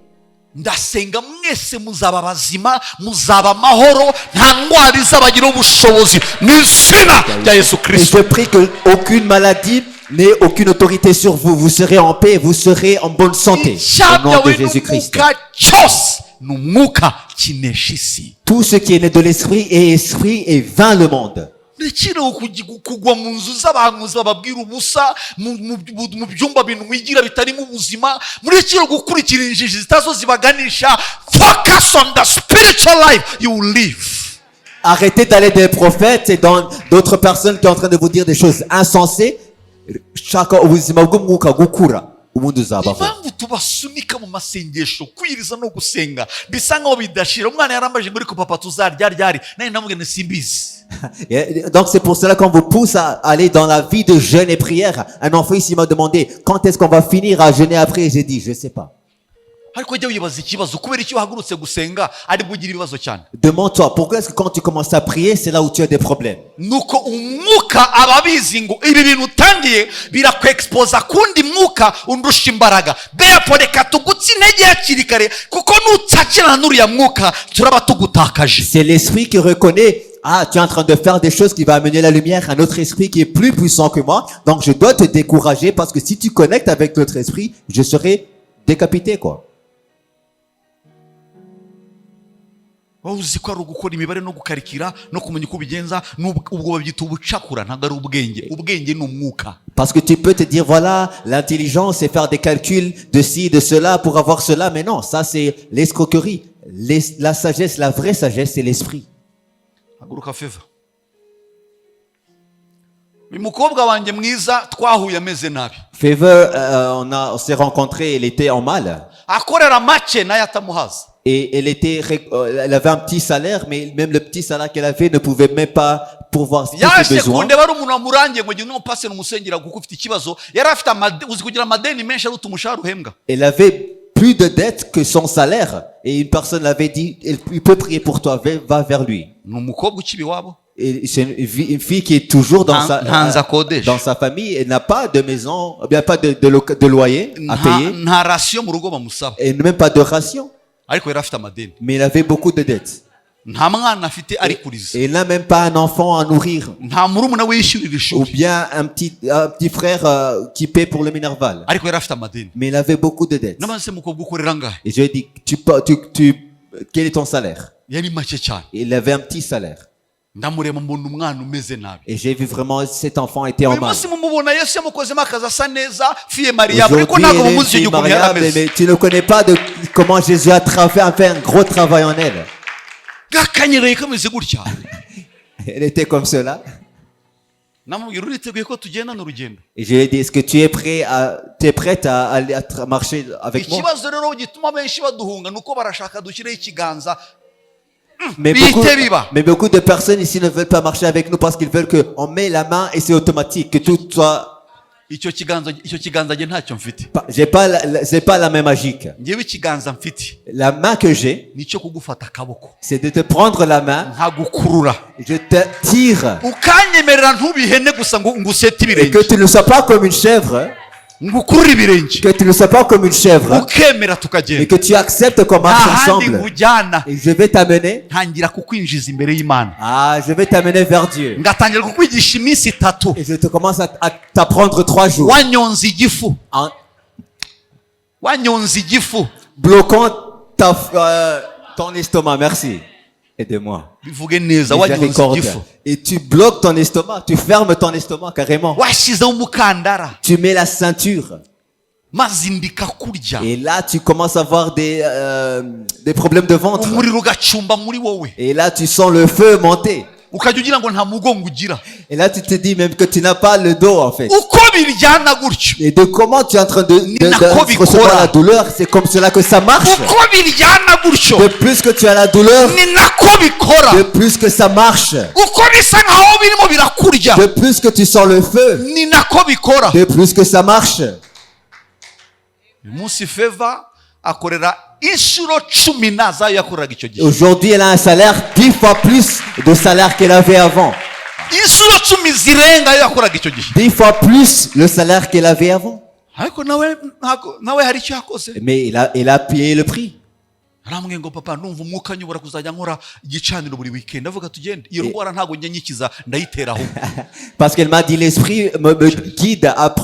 ndasenga mwese muzaba bazima muzaba amahoro nta ndwara izabagira ubushobozi mu izina rya yesu Et kirisito je prie qu'aucune maladie n'ait aucune autorité sur vous. Vous serez en paix, vous serez en bonne santé. Au nom de icyabyawe Jésus-Christ. n'umwuka cyose ni umwuka kinesha isi Tout ce qui est né de l'esprit est esprit et vint le monde. ntikireho kugwa mu nzu z'abahanuzi bababwira ubusa mu byumba bintu mwigira bitarimo ubuzima murekere gukurikira injiji zitazo zibaganisha focus on the spiritual life you will live. Arrêtez d'aller des prophètes et dans d'autres personnes qui sont en train de vous dire des choses insensées. Shaka ubuzima bw'umwuka gukura. Ubundi uzabaho. impamvu tubasunika mu masengesho kwiriza no gusenga bisa nkaho bidashira umwana yarambaje muri ko papa tuzarya ryari nari namubwiye ngo simbizi. Donc c'est pour cela qu'on vous pousse à aller dans la vie de jeûne et prière. Un enfant ici m'a demandé quand est-ce qu'on va finir à jeûner après. J'ai dit je sais pas. ariko jya wibaza ikibazo kubera icyo uhagurutse gusenga ari bwo ugira ibibazo cyane. Demande-toi pourquoi est-ce que quand tu commences à prier c'est là où tu as des problèmes. nuko umwuka ababizi ngo ibi bintu utangiye birakwexposa kundi mwuka undusha imbaraga therefore reka tugutse intege hakiri kare kuko nutakirana n'uriya mwuka turaba tugutakaje. C'est l'esprit qui reconnaît. Ah, tu es en train de faire des choses qui vont amener la lumière. Un autre esprit qui est plus puissant que moi. Donc je dois te décourager parce que si tu connectes avec l'autre esprit, je serai décapité quoi. wowe uzi ko ari ugukora imibare no gukarikira no kumenya uko ubigenza ubwo babyita ubucakura ntabwo ari ubwenge ubwenge ni umwuka. Parce que tu peux te dire voilà l'intelligence c'est faire des calculs de ci de cela pour avoir cela, mais non, ça c'est l'escroquerie. La sagesse, la vraie sagesse c'est l'esprit. haguruka feva uyu mukobwa wanjye mwiza twahuye ameze nabi Favor, on s'est rencontrés, elle était en mal. akorera make nayo atamuhaza. Et elle avait un petit salaire, mais même le petit salaire qu'elle avait ne pouvait même pas pourvoir tous ses yaje besoins. kundeba ari umuntu wamurangiye ngo njye no passer umusengera kuko ufite ikibazo. Yari afite uzi kugira amadeni menshi aruta umushahara uhembwa. Elle avait plus de dettes que son salaire. Et une personne l'avait dit, il peut prier pour toi, va vers lui. Ni umukobwa ukiba iwabo. Et c'est une fille qui est toujours dans dans sa famille. Elle n'a pas de maison, bien pas de loyer à payer. Nta ration mu rugo bamusaba. Et même pas de ration. Ariko yari afite amadeni. Mais il avait beaucoup de dettes. Nta mwana afite ari kuriza. Et il n'a même pas un enfant à nourrir. Nta murumuna we yishyurira Ou ishuri. bien un petit frère qui paie pour le Minerval. Ariko yari afite amadeni. Mais il avait beaucoup de dettes. Nabanse mukobwa ukorera ngahe. Et je lui ai dit, quel est ton salaire? Yari make cyane. Il avait un petit salaire. Ndamureba mbona umwana umeze nabi. Et j'ai vu vraiment cet enfant était en Uyu mal. munsi mumubona Yesu yamukozemo akazi asa neza fiye Mariya ariko Aujourd'hui, ntabwo elle est mumuzi icyo fille gihe ukuntu yari mariable, ameze. mais tu ne connais pas de comment Jésus a fait un gros travail en elle. Gakanyereye kameze gutya. Elle était comme cela. Namubwira uriteguye ko tugendana urugendo. Et je lui ai dit, est-ce que tu es prête à aller à marcher avec moi? Ikibazo rero gituma benshi baduhunga nuko barashaka dushyireho ikiganza. Mais beaucoup de personnes ici ne veulent pas marcher avec nous parce qu'ils veulent qu'on met la main et c'est automatique, que tout soit... Icyo kiganza nge ntacyo mfite. C'est pas la main magique. Ngewe ikiganza mfite. La main que j'ai, Nicyo kugufata akaboko. c'est de te prendre la main. Nkagukurura. Je te tire. Ukanyemerera ntubihene gusa ngo ngusete Et ibirenge. que tu ne sois pas comme une chèvre. Ngukurure ibirenge. Que tu ne sois pas comme une chèvre. Ukemera Mais tukagenda. que tu acceptes qu'on marche Ahandi ensemble. nkujyana. Et je vais t'amener. Ntangira kukwinjiza imbere y'Imana. Ah, je vais t'amener vers Dieu. Ngatangira kukwigisha iminsi 3. Et je te commence à t'apprendre 3 jours. Wanyonza igifu. En Wanyonza igifu. bloquant ton estomac. Merci. Aide-moi. Bivuge neza wanyonza Miséricorde. igifu. Et tu bloques ton estomac. Tu fermes ton estomac carrément. Washyizeho umukandara. Tu mets la ceinture. Maze ndika kurya. Et là, tu commences à avoir des problèmes de ventre. Umuriro ugacumba muri wowe. Et là, tu sens le feu monter. Ukajya ugira ngo nta mugongo ugira. Et là, tu te dis même que tu n'as pas le dos, en fait. Uko biryana gutyo. Et de comment tu es en train de recevoir la douleur, c'est comme cela que ça marche. Uko biryana gutyo. De plus que tu as la douleur, Ni nako bikora. de plus que ça marche. Uko bisa nkaho birimo birakurya. De plus que tu sens le feu, Ni nako bikora. de plus que ça marche. Uyu munsi Favor akorera inshuro 10 zayo yakoraga icyo gihe. Aujourd'hui, elle a un salaire 10 fois plus de salaire qu'elle avait avant. Inshuro 10 zirenga yo yakoraga icyo gihe. 10 fois plus le salaire qu'elle avait avant. Ariko nawe hari icyo yakoze. Mais elle a payé le prix. Aramwe ngo papa numva umwuka nyobora kuzajya nkora igicaniro buri weekend. Avuga tugende. Iyo ndwara ntago njya nyikiza ndayiteraho. Parce qu'elle m'a dit, l'esprit me guide à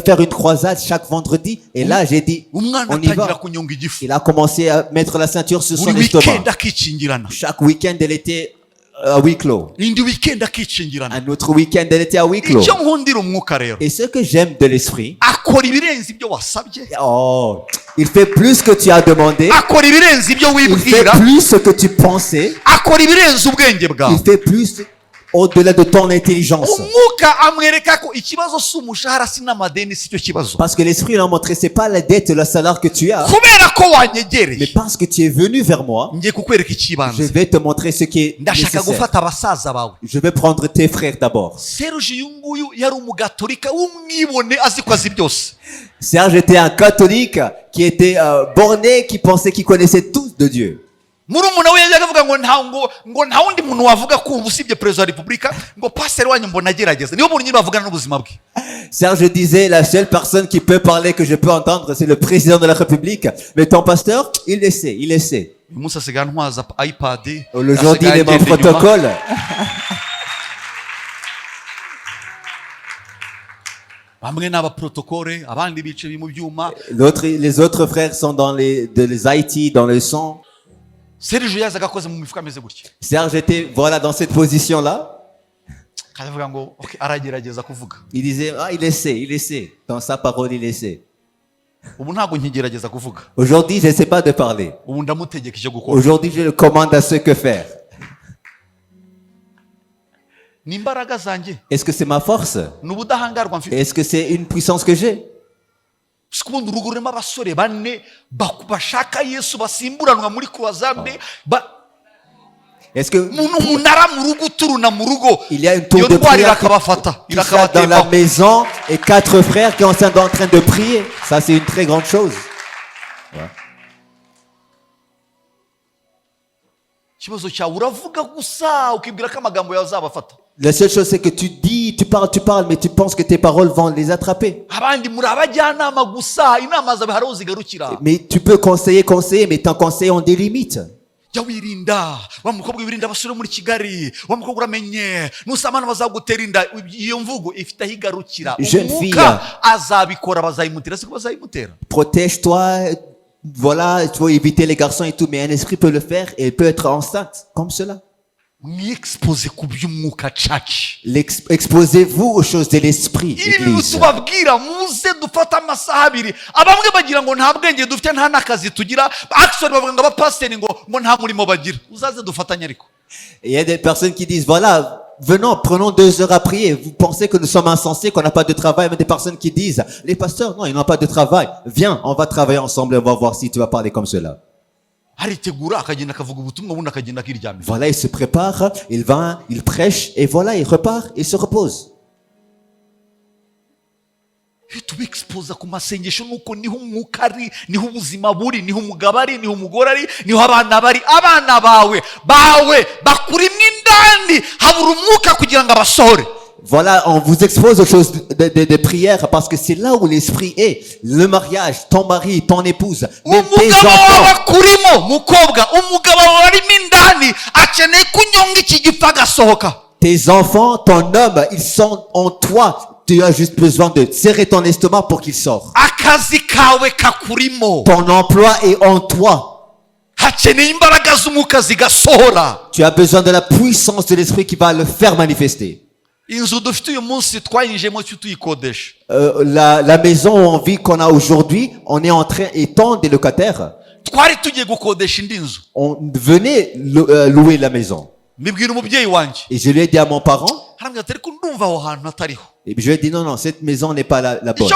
faire une croisade chaque vendredi. Et là, j'ai dit, Umwana on y atangira va. kunyonga igifu. Il a commencé à mettre la ceinture sur son Buri estomac. weekend akikingirana. Chaque week-end, elle était à huis clos. Indi weekend akikingirana. Un autre week-end, elle était à huis clos. Icyo nkundira umwuka rero. Et ce que j'aime de l'esprit, Akora ibirenze ibyo wasabye. oh, il fait plus que tu as demandé. Akora ibirenze ibyo Il fait wibwira. plus ce que tu pensais. Akora ibirenze ubwenge bwawe. Il fait plus au-delà de ton intelligence. Umwuka amwereka ko ikibazo si umushahara si n'amadeni si cyo kibazo. Parce que l'esprit l'a montré, c'est pas la dette, le salaire que tu as. Kubera ko Mais wanyegereye. parce que tu es venu vers moi, Ngiye kukwereka je ikibanza. vais te montrer ce qui est Ndashaka nécessaire. gufata abasaza bawe. Je vais prendre tes frères d'abord. Serge uyu nguyu yari umugatolika w'umwibone azi ko azi byose. Serge était un catholique qui était borné, qui pensait qu'il connaissait tous de Dieu. Murumuna we yajyaga avuga ngo nta wundi muntu wavuga kumva usibye perezida wa repubulika ngo pasiteri wanyu mbona agerageza niyo muntu nyine bavugana n'ubuzima bwe. Serge disait, la seule personne qui peut parler, que je peux entendre, c'est le président de la République. Mais ton pasteur, il le sait, il le sait. Uyu munsi asigaye antwaza iPad. Aujourd'hui, il est mon agenda inyuma. protocole. Bamwe ni abaprotokole abandi bicaye mu byuma. Les autres frères sont dans les IT, dans le son. Serge yazaga akoze mu mifuka ameze gutya. Serge était, voilà, dans cette position-là. Akavuga ngo okay, aragerageza kuvuga. Il disait, ah, il essaie. Dans sa parole, il essaie. Ubu ntabwo nkigerageza kuvuga. Aujourd'hui, je ne sais pas de parler. Ubu ndamutegeka icyo gukora. Aujourd'hui, je le commande à ce que faire. ni imbaraga zanjye, Est-ce que c'est ma force? ni ubudahangarwa mfite. Est-ce que c'est une puissance que j'ai? Si kubundi urugo rurimo abasore bane bashaka Yesu basimburanwa muri kuwazambe, Est-ce que umunara mu rugo uturuna mu rugo, il y a une tour iyo de ndwara prière irakabafata, qui frappe dans la maison et 4 frères qui sont en train de prier? Ça, c'est une très grande chose. ikibazo cyawe uravuga gusa ukibwira ko amagambo yawe azabafata. La seule chose, c'est que tu dis, tu parles, mais tu penses que tes paroles vont les attraper. Abandi muri abajyanama gusa, inama zawe hari aho zigarukira. Mais tu peux conseiller, mais ton conseil ont des limites. jya wirinda, wa mukobwa wirinda abasore muri Kigali, wa mukobwa uramenye nusamana bazagutera inda. Iyo mvugo ifite aho igarukira. Umwuka azabikora, bazayimutera, siko bazayimutera. Protège-toi, voilà, tu vas éviter les garçons et tout, mais un esprit peut le faire et elle peut être enceinte, comme cela. Mwexpose ku by'umwuka church. Exposez-vous aux choses de l'esprit, église. Tubabwira muze dufata amasaha abiri. Abamwe bagira ngo nta bwenge dufite, nta nakazi tugira. Actually bavuga ngo abapasiteri ngo nta murimo bagira. Uzaze dufatanye ariko. Il y a des personnes qui disent, voilà, venons, prenons 2 heures à prier. Vous pensez que nous sommes insensés, qu'on n'a pas de travail? Mais des personnes qui disent, les pasteurs, non, ils n'ont pas de travail. Viens, on va travailler ensemble et on va voir si tu vas parler comme cela. Voilà, il se prépare, il va, il prêche, et voilà, il repart, il se repose. Tubexposa ku masengesho nuko niho umwuka ari, niho ubuzima buri, niho umugabo ari, niho umugore ari, niho abana bari. Abana bawe bakurimwe indani, habura umwuka kugira ngo abasohore. Voilà, on vous expose aux choses de prière parce que c'est là où l'esprit est. Le mariage, ton mari, ton épouse, même tes enfants. Tes enfants, ton homme, ils sont en toi. Tu as juste besoin de serrer ton estomac pour qu'il sorte. Ton emploi est en toi. Tu as besoin de la puissance de l'esprit qui va le faire manifester. La maison où on vit, qu'on a aujourd'hui, on est en train, étant des locataires, on venait louer la maison. Et je lui ai dit à mon parent, et je lui ai dit non, cette maison n'est pas la bonne.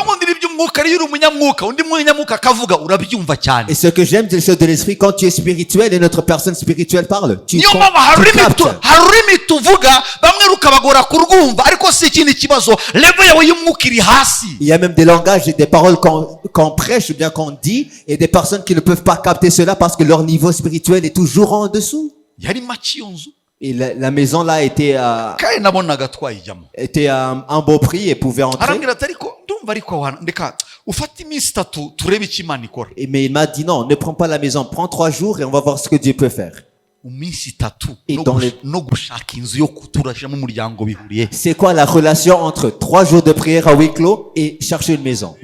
Et ce que j'aime, c'est le chose de l'esprit. Quand tu es spirituel et notre personne spirituelle parle, tu captes. Il y a même des langages et des paroles qu'on prêche ou bien qu'on dit, et des personnes qui ne peuvent pas capter cela parce que leur niveau spirituel est toujours en dessous. Et la maison là était à un beau prix et pouvait entrer. Mais il m'a dit non, ne prends pas la maison, prends 3 jours et on va voir ce que Dieu peut faire. Et c'est quoi la relation entre 3 jours de prière à huis clos et chercher une maison?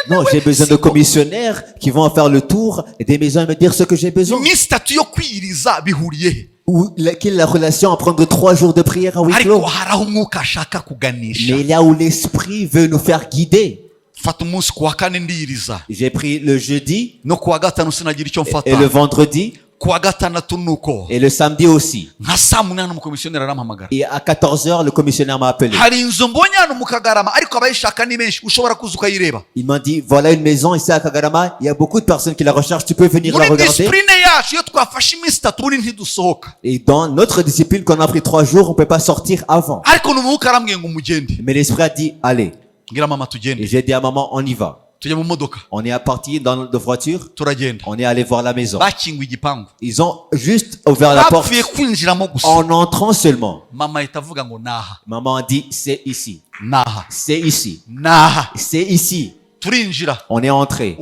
Non, j'ai besoin de commissionnaires qui vont faire le tour des maisons et me dire ce que j'ai besoin. Quelle est la relation à prendre 3 jours de prière à huis clos? Mais il y a où l'esprit veut nous faire guider. J'ai pris le jeudi et le vendredi et le samedi aussi. Et à 14h, le commissionnaire m'a appelé. Il m'a dit, voilà une maison ici à Kagarama, il y a beaucoup de personnes qui la recherchent, tu peux venir la regarder. Et dans notre discipline qu'on a pris 3 jours, on ne peut pas sortir avant. Mais l'esprit a dit, allez. Et j'ai dit à maman, on y va. On est parti dans notre voiture. On est allé voir la maison. Ils ont juste ouvert la porte en entrant seulement. Maman a dit, c'est ici. C'est ici. C'est ici. On est entré.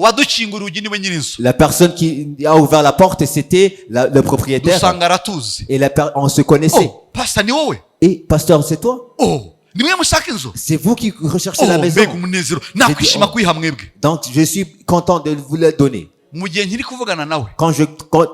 La personne qui a ouvert la porte, c'était le propriétaire. Et on se connaissait. Et pasteur, c'est toi? C'est vous qui recherchez la maison. Donc je suis content de vous la donner. mu gihe nkiri kuvugana nawe Quand je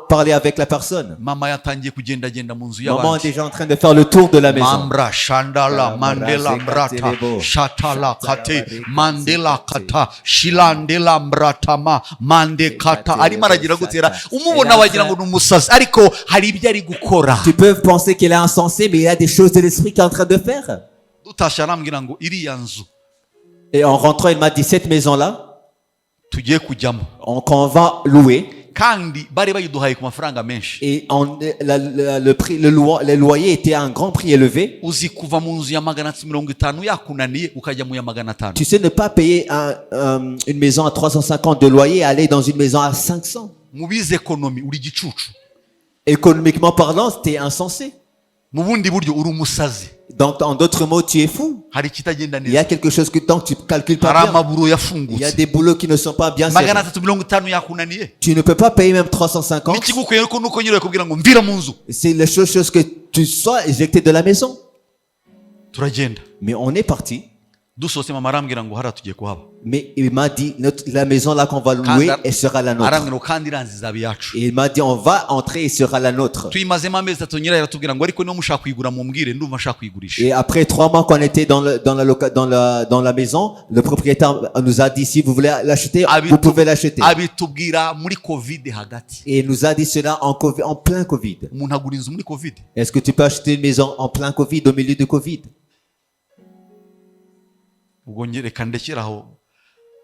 parlais avec la personne, mama yatangiye kugendagenda mu nzu maman est y'abandi déjà en train de faire le tour de la maison. mambra shandala mandela mbrata shatala kate mandela kata shilandela mbratama mande kata arimo aragira gutera umubona wagira ngo ni umusazi ariko hari ibyo ari gukora. Tu peux penser qu'il est insensé, mais il y a des choses de l'esprit qu'il est en train de faire. dutasha arambwira ngo iriya nzu Et en rentrant, il m'a dit, cette maison-là, tugiye kujyamo qu'on va louer. kandi bari bayiduhaye ku mafaranga menshi. Et le prix, le loyer était à un grand prix élevé. uzi kuva mu nzu ya 550 yakunaniye ukajya mu ya 500. Tu sais ne pas payer une maison à 350 de loyer et aller dans une maison à 500. mu bize ekonomi uri gicucu, Économiquement parlant, c'était insensé. mu bundi buryo uri umusazi. Donc, en d'autres mots, tu es fou. hari ikitagenda Il y a neza, quelque chose que tant que tu calcules hari pas bien, amaburo il y a yafungutse. des boulots qui ne sont pas bien serrés. 350 yakunaniye, Tu ne peux pas payer même 350. ikigukwiye ko nuko nyirayo kubwira ngo mvira mu nzu. C'est la chose que tu sois éjecté de la maison. turagenda Mais on est parti. dusohotse mama arambwira ngo hariya tugiye kuhaba. Mais il m'a dit, la maison là qu'on va louer, elle sera la nôtre. arambwira ngo kandi iranzi izaba iyacu. Et il m'a dit, on va entrer et sera la nôtre. tuyimazemo amezi 3 nyirayo aratubwira ngo ariko niba mushaka kuyigura mumbwire ndumva nshaka kuyigurisha. Et après 3 mois qu'on était dans la maison, le propriétaire nous a dit, si vous voulez l'acheter, vous pouvez l'acheter. abitubwira muri covid hagati. Et il nous a dit cela en plein Covid. umuntu agura inzu muri covid. Est-ce que tu peux acheter une maison en plein Covid, au milieu de Covid? ubwo reka ndekeraho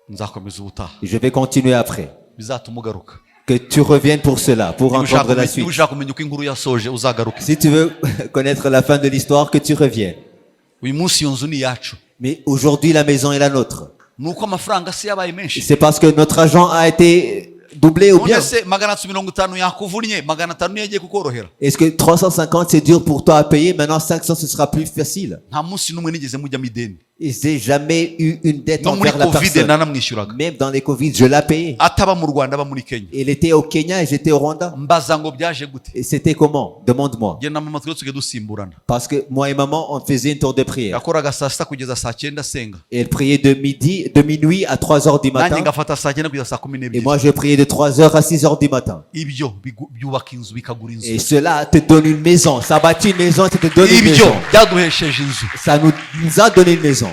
nzakomeza ubutaha Je vais continuer après. bizatuma ugaruka. Que tu reviennes pour cela, pour entendre la niba suite. ushaka kumenya uko inkuru yasoje uzagaruke. Si tu veux connaître la fin de l'histoire, que tu reviennes. uyu munsi iyo nzu ni iyacu. Mais aujourd'hui, la maison est la nôtre. ni uko amafaranga se yabaye menshi. C'est parce que notre argent a été doublé ou bien? none se 550 yakuvunnye 500 niyo yagiye kukorohera. Est-ce que 350 c'est dur pour toi à payer? Maintenant 500 ce sera plus facile. nta munsi n'umwe nigeze mujyamo ideni. Et j'ai jamais eu une dette no muri envers la covid personne. nanamwishyuraga. Même dans les Covid, je l'ai payé. ataba mu Rwanda aba muri Kenya. Il était au Kenya et j'étais au Rwanda. mbaza ngo byaje gute. Et c'était comment? Demande-moi. njye na mama twese tugiye dusimburana. Parce que moi et maman, on faisait une tour de prière. yakoraga saa sita kugeza saa 9 asenga. Et elle priait de minuit à 3 heures du nanjye matin. ngafata saa 9 kugeza saa Et 12. moi, je priais de 3 heures à 6 heures du matin. ibyo byubaka inzu bikagura Et inzu. cela te donne une maison. Ça bâtit une maison, ça te donne une ibyo maison. byaduhesheje inzu. Ça nous a donné une maison.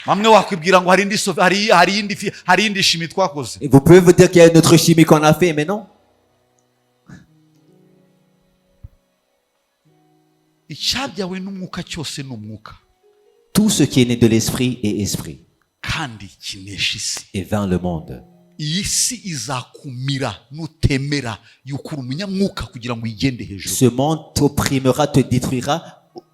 bamwe wakwibwira ngo hari indi shimi twakoze. Et vous pouvez vous dire qu'il y a une autre chimie qu'on a fait, mais non. icyabyawe n'umwuka cyose ni umwuka Tout ce qui est né de l'esprit est esprit kandi kinesha isi. et vint le monde. iyi si izakumira nutemera yuko uri umunyamwuka kugira ngo uyigende hejuru. Ce monde t'opprimera, te détruira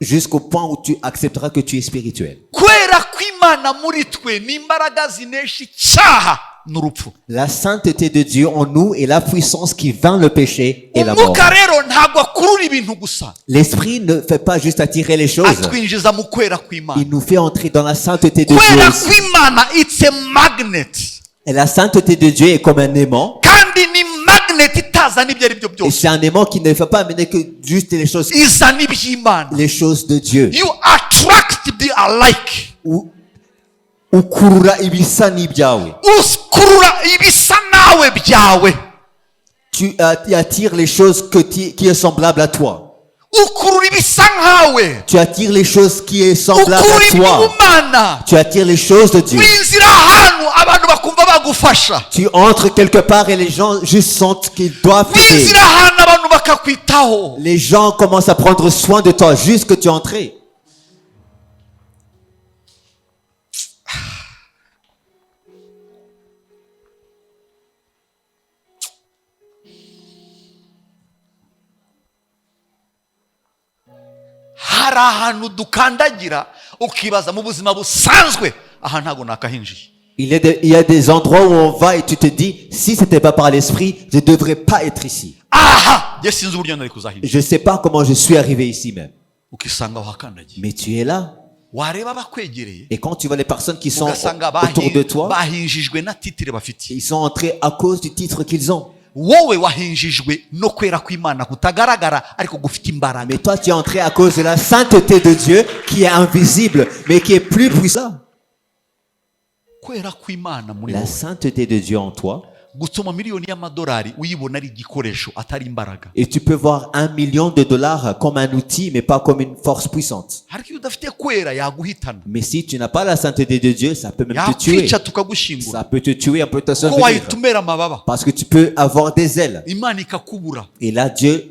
jusqu'au point où tu accepteras que tu es spirituel. kwera kw'Imana muri twe n'imbaraga zinesha icyaha n'urupfu. La sainteté de Dieu en nous est la puissance qui vainc le péché et la mort. umwuka rero ntabwo akurura ibintu gusa, L'esprit ne fait pas juste attirer les choses. atwinjiza mu kwera kw'Imana. Il nous fait entrer dans la sainteté de kwera Dieu aussi. kw'Imana it's a magnet, Et la sainteté de Dieu est comme un aimant. kandi ni magnet itazana ibyo ari byo Et byose, c'est un aimant qui ne fait pas amener que juste izana iby'Imana. les choses de Dieu. You attract the alike. Ukurura ibisa n'ibyawe. ukurura ibisa nawe byawe. Tu attires les choses qui est semblable à toi. ukurura ibisa nkawe. Tu attires les choses qui est semblable ukura à toi. iby'Imana. Tu attires les choses de Dieu. winjira ahantu abantu bakumva bagufasha. Tu entres quelque part et les gens juste sentent qu'ils doivent t'aider. winjira ahantu abantu bakakwitaho. Les gens commencent à prendre soin de toi juste que tu es entré. hari ahantu dukandagira ukibaza mu buzima busanzwe aha ntago nakahinjiye. Il y a des endroits où on va et tu te dis, si c'était pas par l'esprit, je ne devrais pas être ici. aha njye sinzi uburyo nari kuzahinjira. Je ne sais pas comment je suis arrivé ici même. ukisanga wakandagiye. Mais tu es là. wareba bakwegereye Et quand tu vois les personnes qui sont ugasanga autour de toi, bahinjijwe na titire bafite. ils sont entrés à cause du titre qu'ils ont. wowe wahinjijwe no kwera kw'Imana kutagaragara ariko gufite imbaraga. Mais toi, tu es entré à cause de la sainteté de Dieu qui est invisible, mais qui est plus puissante. kwera kw'Imana muri La wowe sainteté de Dieu en toi gutuma miliyoni y'amadolari uyibona ari igikoresho atari imbaraga. Et tu peux voir $1 million comme un outil, mais pas comme une force puissante. ariko iyo udafite kwera yaguhitana, Mais si tu n'as pas la sainteté de Dieu, ça peut même te tuer. yakwica tukagushingura, Ça peut te tuer, on peut te kuko s'envenir. wayitumera amababa, Parce que tu peux avoir des ailes. Imana ikakubura. Et là, Dieu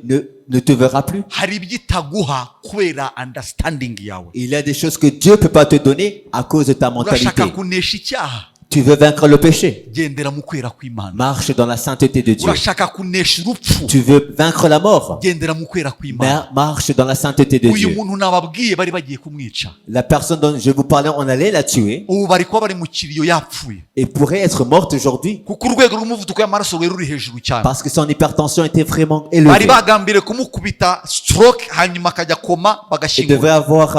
ne te verra plus. Hari ibyo itaguha kubera understanding yawe. Il y a des choses que Dieu ne peut pas te donner à cause de ta mentalité. Urashaka kunesha icyaha, Tu veux vaincre le péché. gendera mu kwera kw'Imana. Marche dans la sainteté de Dieu. Urashaka kunesha urupfu, Tu veux vaincre la mort. gendera mu kwera kw'Imana. Marche dans la sainteté de Uyu Dieu. muntu nababwiye bari bagiye kumwica, La personne dont je vous parlais, on allait la tuer. ubu bari kuba bari mu kiriyo yapfuye, Et pourrait être morte aujourd'hui. kuko urwego rw'umuvuduko y'amaraso rwari ruri hejuru cyane. Parce que son hypertension était vraiment Bari élevée. bagambiriye kumukubita stroke hanyuma akajya koma Il bagashingura. devait avoir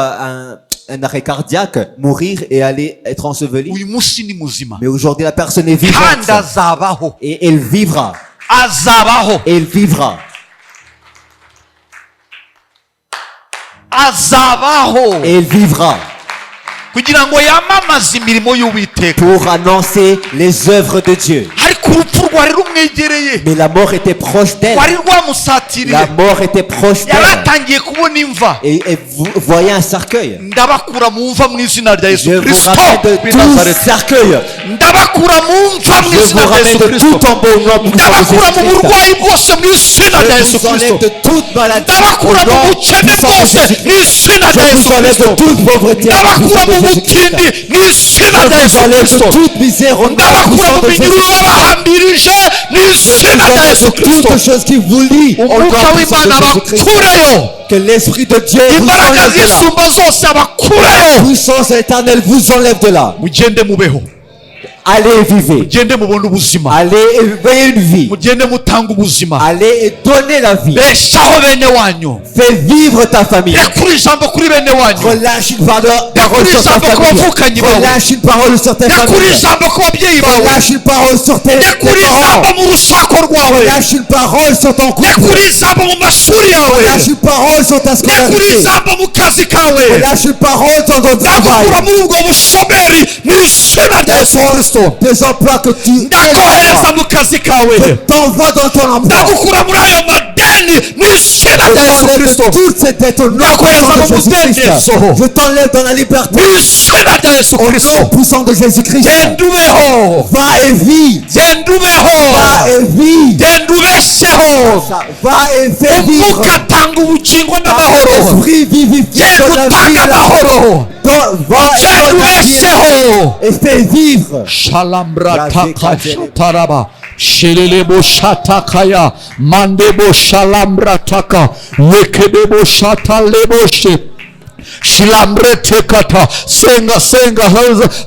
un arrêt cardiaque, mourir et aller être enseveli. Uyu munsi ni muzima Mais aujourd'hui, la personne est kandi vivante. azabaho, Et elle vivra. azabaho, Elle vivra. azabaho, Elle vivra. kugira ngo yamamaze imirimo y'Uwiteka. Pour annoncer les œuvres de Dieu. ariko urupfu rwari rumwegereye, Mais la mort était proche d'elle. rwari rwamusatiriye, La mort était proche d'elle. yaratangiye kubona imva. Et vous voyez un cercueil. Ndabakura mu mva mu izina rya Yesu Je vous Kristo ramène de w'i tout Nazareti. cercueil. Ndabakura mu mva mu Je vous izina rya ramène Yesu de Kristo. tout tombeau au nom puissant de Ndabakura mu Jésus-Christ. burwayi bwose mu izina rya Je Yesu vous enlève Kristo. de toute maladie au Ndabakura mu nom bukene puissant de bwose mu Jésus-Christ. izina rya Je Yesu vous enlève Kristo. de toute pauvreté au nom Ndabakura puissant mu de Jésus-Christ. butindi mu izina Je rya vous Yesu enlève Kristo. de toute misère au nom Ndabakura puissant mu de minyururu Jésus-Christ. babahambirije mu Je izina vous rya enlève Yesu de Kristo. toute chose qui vous lie au nom Umwuka puissant de w'Imana Jésus-Christ. abakureyo, Que l'Esprit de Dieu vous imbaraga enlève de là. z'isumba zose abakureyo. Puissance éternelle vous enlève de là. Mugende mubeho, Allez, vivez. mugende mubone ubuzima, Allez et vivez une vie. mugende mutanga ubuzima. Allez et donnez la vie. Beshaho bene wanyu, Fais vivre ta famille. rekura ijambo kuri bene wanyu, Relâche une parole sur ta famille. Relâche une parole sur ta rekura famille. ijambo ku babyeyi bawe, Relâche une parole sur tes rekura parents. ijambo mu rushako rwawe, Relâche une parole sur ton couple. rekura ijambo mu mashuri yawe, Relâche une parole sur ta rekura scolarité. ijambo mu kazi kawe. Relâche une parole sur ton travail. ndakura muri ubwo bushomeri mu izina rya Yesu Kristo. Des emplois que tu ndakohereza mu kazi kawe, t'envoies dans ton emploi. ndagukura muri ayo madeni mu izina rya Yesu Je Kristo. t'enlève toutes ces dettes au nom puissant de Jésus-Christ. Je t'enlève dans la liberté mu izina rya Yesu au Kristo. nom puissant de Jésus-Christ. genda ubeho, Va et vis. genda ubeho, Va et vis. genda ubesheho. Va et fais vivre. umwuka atanga ubugingo n'amahoro, Esprit vivifiant genda de la utanga vie. amahoro, Va genda et ubesheho. et fais vivre. Shalambra taka shelelebo shatakaya mandebo shalambra taka yekedebo shataleboshe shilambre tekata. senga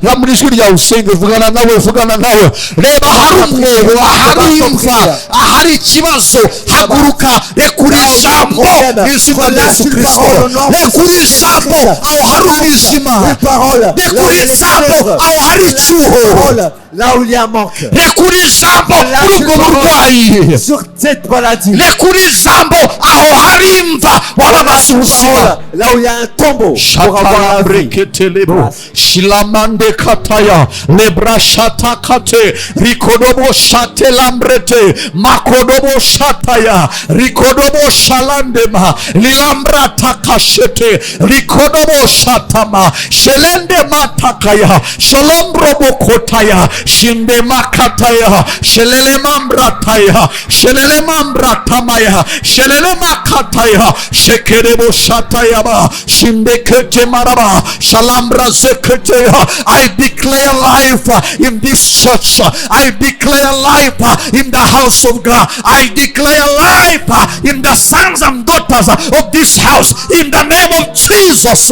zamuri ijwi ryawe usenge, vugana nawe. reba ahari umwobo, ahari imva, ahari ikibazo, haguruka, rekura ijambo mu izina rya Yesu Kristo. rekura ijambo aho hari umwijima, rekura ijambo aho hari icyuho, Là où il y a un manque. rekura ijambo kuri ubwo burwayi, Sur cette maladie. rekura ijambo aho hari imva wabamaze ubuzima. Là où il y a un tombeau. Pour avoir la vie. Shatalamreketelebo shilamande kataya lebra shatakate rikodobo shatelambrete makodobo shataya rikodobo shalandema lilambra takashete rikodobo shatama shelende matakaya sholombrobo kotaya shinde makataya shelele mambrataya shelele mambratamaya shelele makataya shekerebo shataya ba shinde kete maraba shalambra zekete. I declare life in this church. I declare life in the house of God. I declare life in the sons and daughters of this house in the name of Jesus.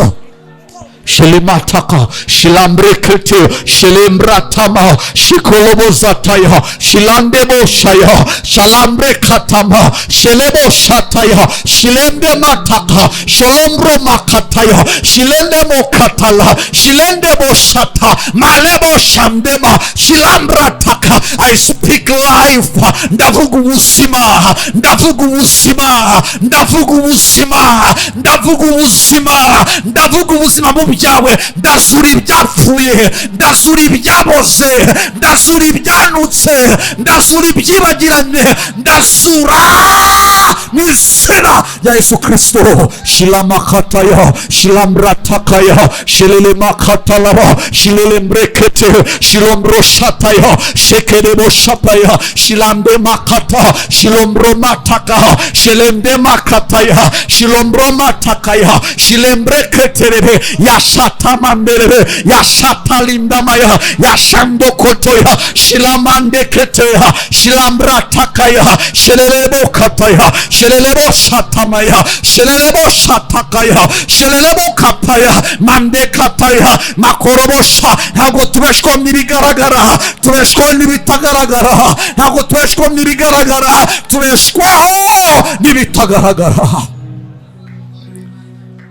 Shilimataka, Shilambrekete, Shilimbratama, Shikolobo Zataya, Shilandebo Shaya, Shalambre Katama, Shilebo Shataya, Shilende Mataka, Sholombro Makataya, Shilende Mokatala, Shilendebo Shata, Malebo Shandema, Shilambrataka. I speak life. Ndavugu Usima, Ndavugu Usima, Ndavugu Usima, Ndavugu Usima, Ndavugu Usima. byawe, ndazura ibyapfuye, ndazura ibyaboze, ndazura ibyanutse, ndazura ibyibagiranye, ndazura mu izina rya Yesu Kristo. Shilamakataya, shilamratakaya, shilelemakatala, shilelembrekete, shilomroshataya, shekereboshapaya, shilambemakata, shilomromataka, shilembemakataya, shilomromatakaya, shilembreketerebe, yashatamamberebe, yashatalindamaya, yashandokotoya, shilamandeketeya, shilamratakaya, shilelebokataya, shileleboshatamaya, shileleboshatakaya, shilelebokataya, mandekataya, makorobosha. Ntabwo tubeshwa n'ibigaragara, tubeshwa n'ibitagaragara. Ntabwo tubeshwa n'ibigaragara, tubeshwaho n'ibitagaragara.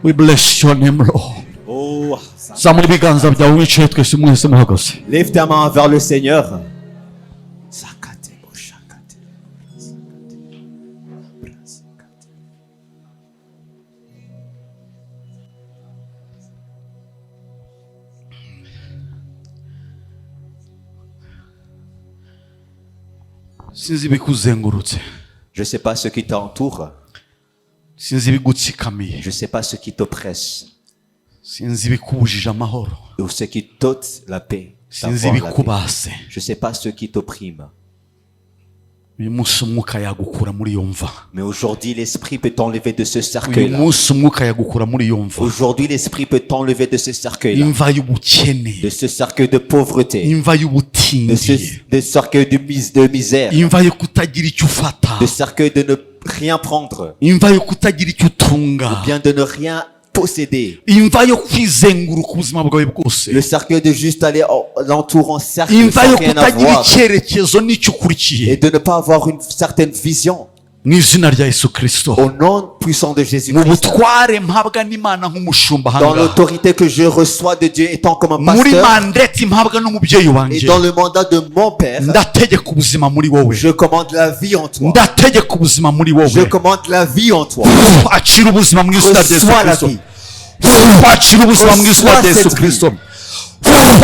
We bless your name, Lord. Oh, Zamura ibiganza byawe wicaye twese mwese muhagaze. lève ta main vers le Seigneur. sinzi ibikuzengurutse, Je ne sais pas ce qui t'entoure. sinzi ibigutsikamiye, Je ne sais pas ce qui t'oppresse sinzi ibikubujije amahoro, ou ce qui t'ôte la paix. sinzi d'avoir la paix. ibikubase. Je ne sais pas ce qui t'opprime. uyu munsi umwuka yagukura muri iyo mva. Mais aujourd'hui, l'Esprit peut t'enlever de ce uyu cercueil-là. munsi umwuka yagukura muri iyo mva. Aujourd'hui, l'Esprit peut t'enlever de ce cercueil-là. imva y'ubukene, De ce cercueil de pauvreté. imva De ce y'ubutindi, de cercueil de misère. imva yo kutagira icyo ufata, De cercueil de ne rien prendre. imva yo kutagira icyo utunga, Bien de ne rien posséder. imva yo kwizenguruka ubuzima bwawe bwose, Le cercueil de juste aller l'entour en cercle imva yo sans rien kutagira avoir. icyerekezo n'icyo Et ukurikiye. de ne pas avoir une certaine vision. mu izina rya Yesu Kristo, Au nom puissant de mu Jésus-Christ. butware mpabwa n'Imana nk'umushumba Dans ahangaha, l'autorité que je reçois de Dieu étant comme un muri pasteur. mandeti mpabwa n'umubyeyi Et wanjye, dans le mandat de mon Père. ndategeka ubuzima muri wowe, Je commande la vie en toi. ndategeka ubuzima muri Je wowe. commande la vie en toi. Akira ubuzima mu izina rya Yesu Reçois la Kristo, vie. akira ubuzima mu izina rya Yesu Reçois Kristo,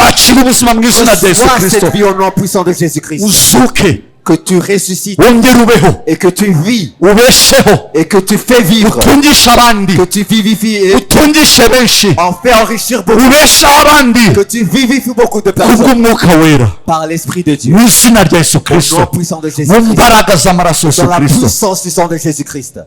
akira ubuzima mu izina rya Yesu Reçois Kristo. cette vie au nom puissant de Jésus-Christ. uzuke, Que tu ressuscites wongere ubeho, et que tu vis ubesheho, et que tu fais vivre. utungishe abandi, Que tu vivifies et utungishe benshi, en fais enrichir beaucoup. ubesheho abandi Que tu vivifies beaucoup de personnes kubw'umwuka wera, par l'Esprit de Dieu. mu izina rya Yesu Au Kristo, nom puissant de mu Jésus-Christ. mbaraga z'amaraso ya Yesu Dans la Kristo. puissance du sang de Jésus-Christ.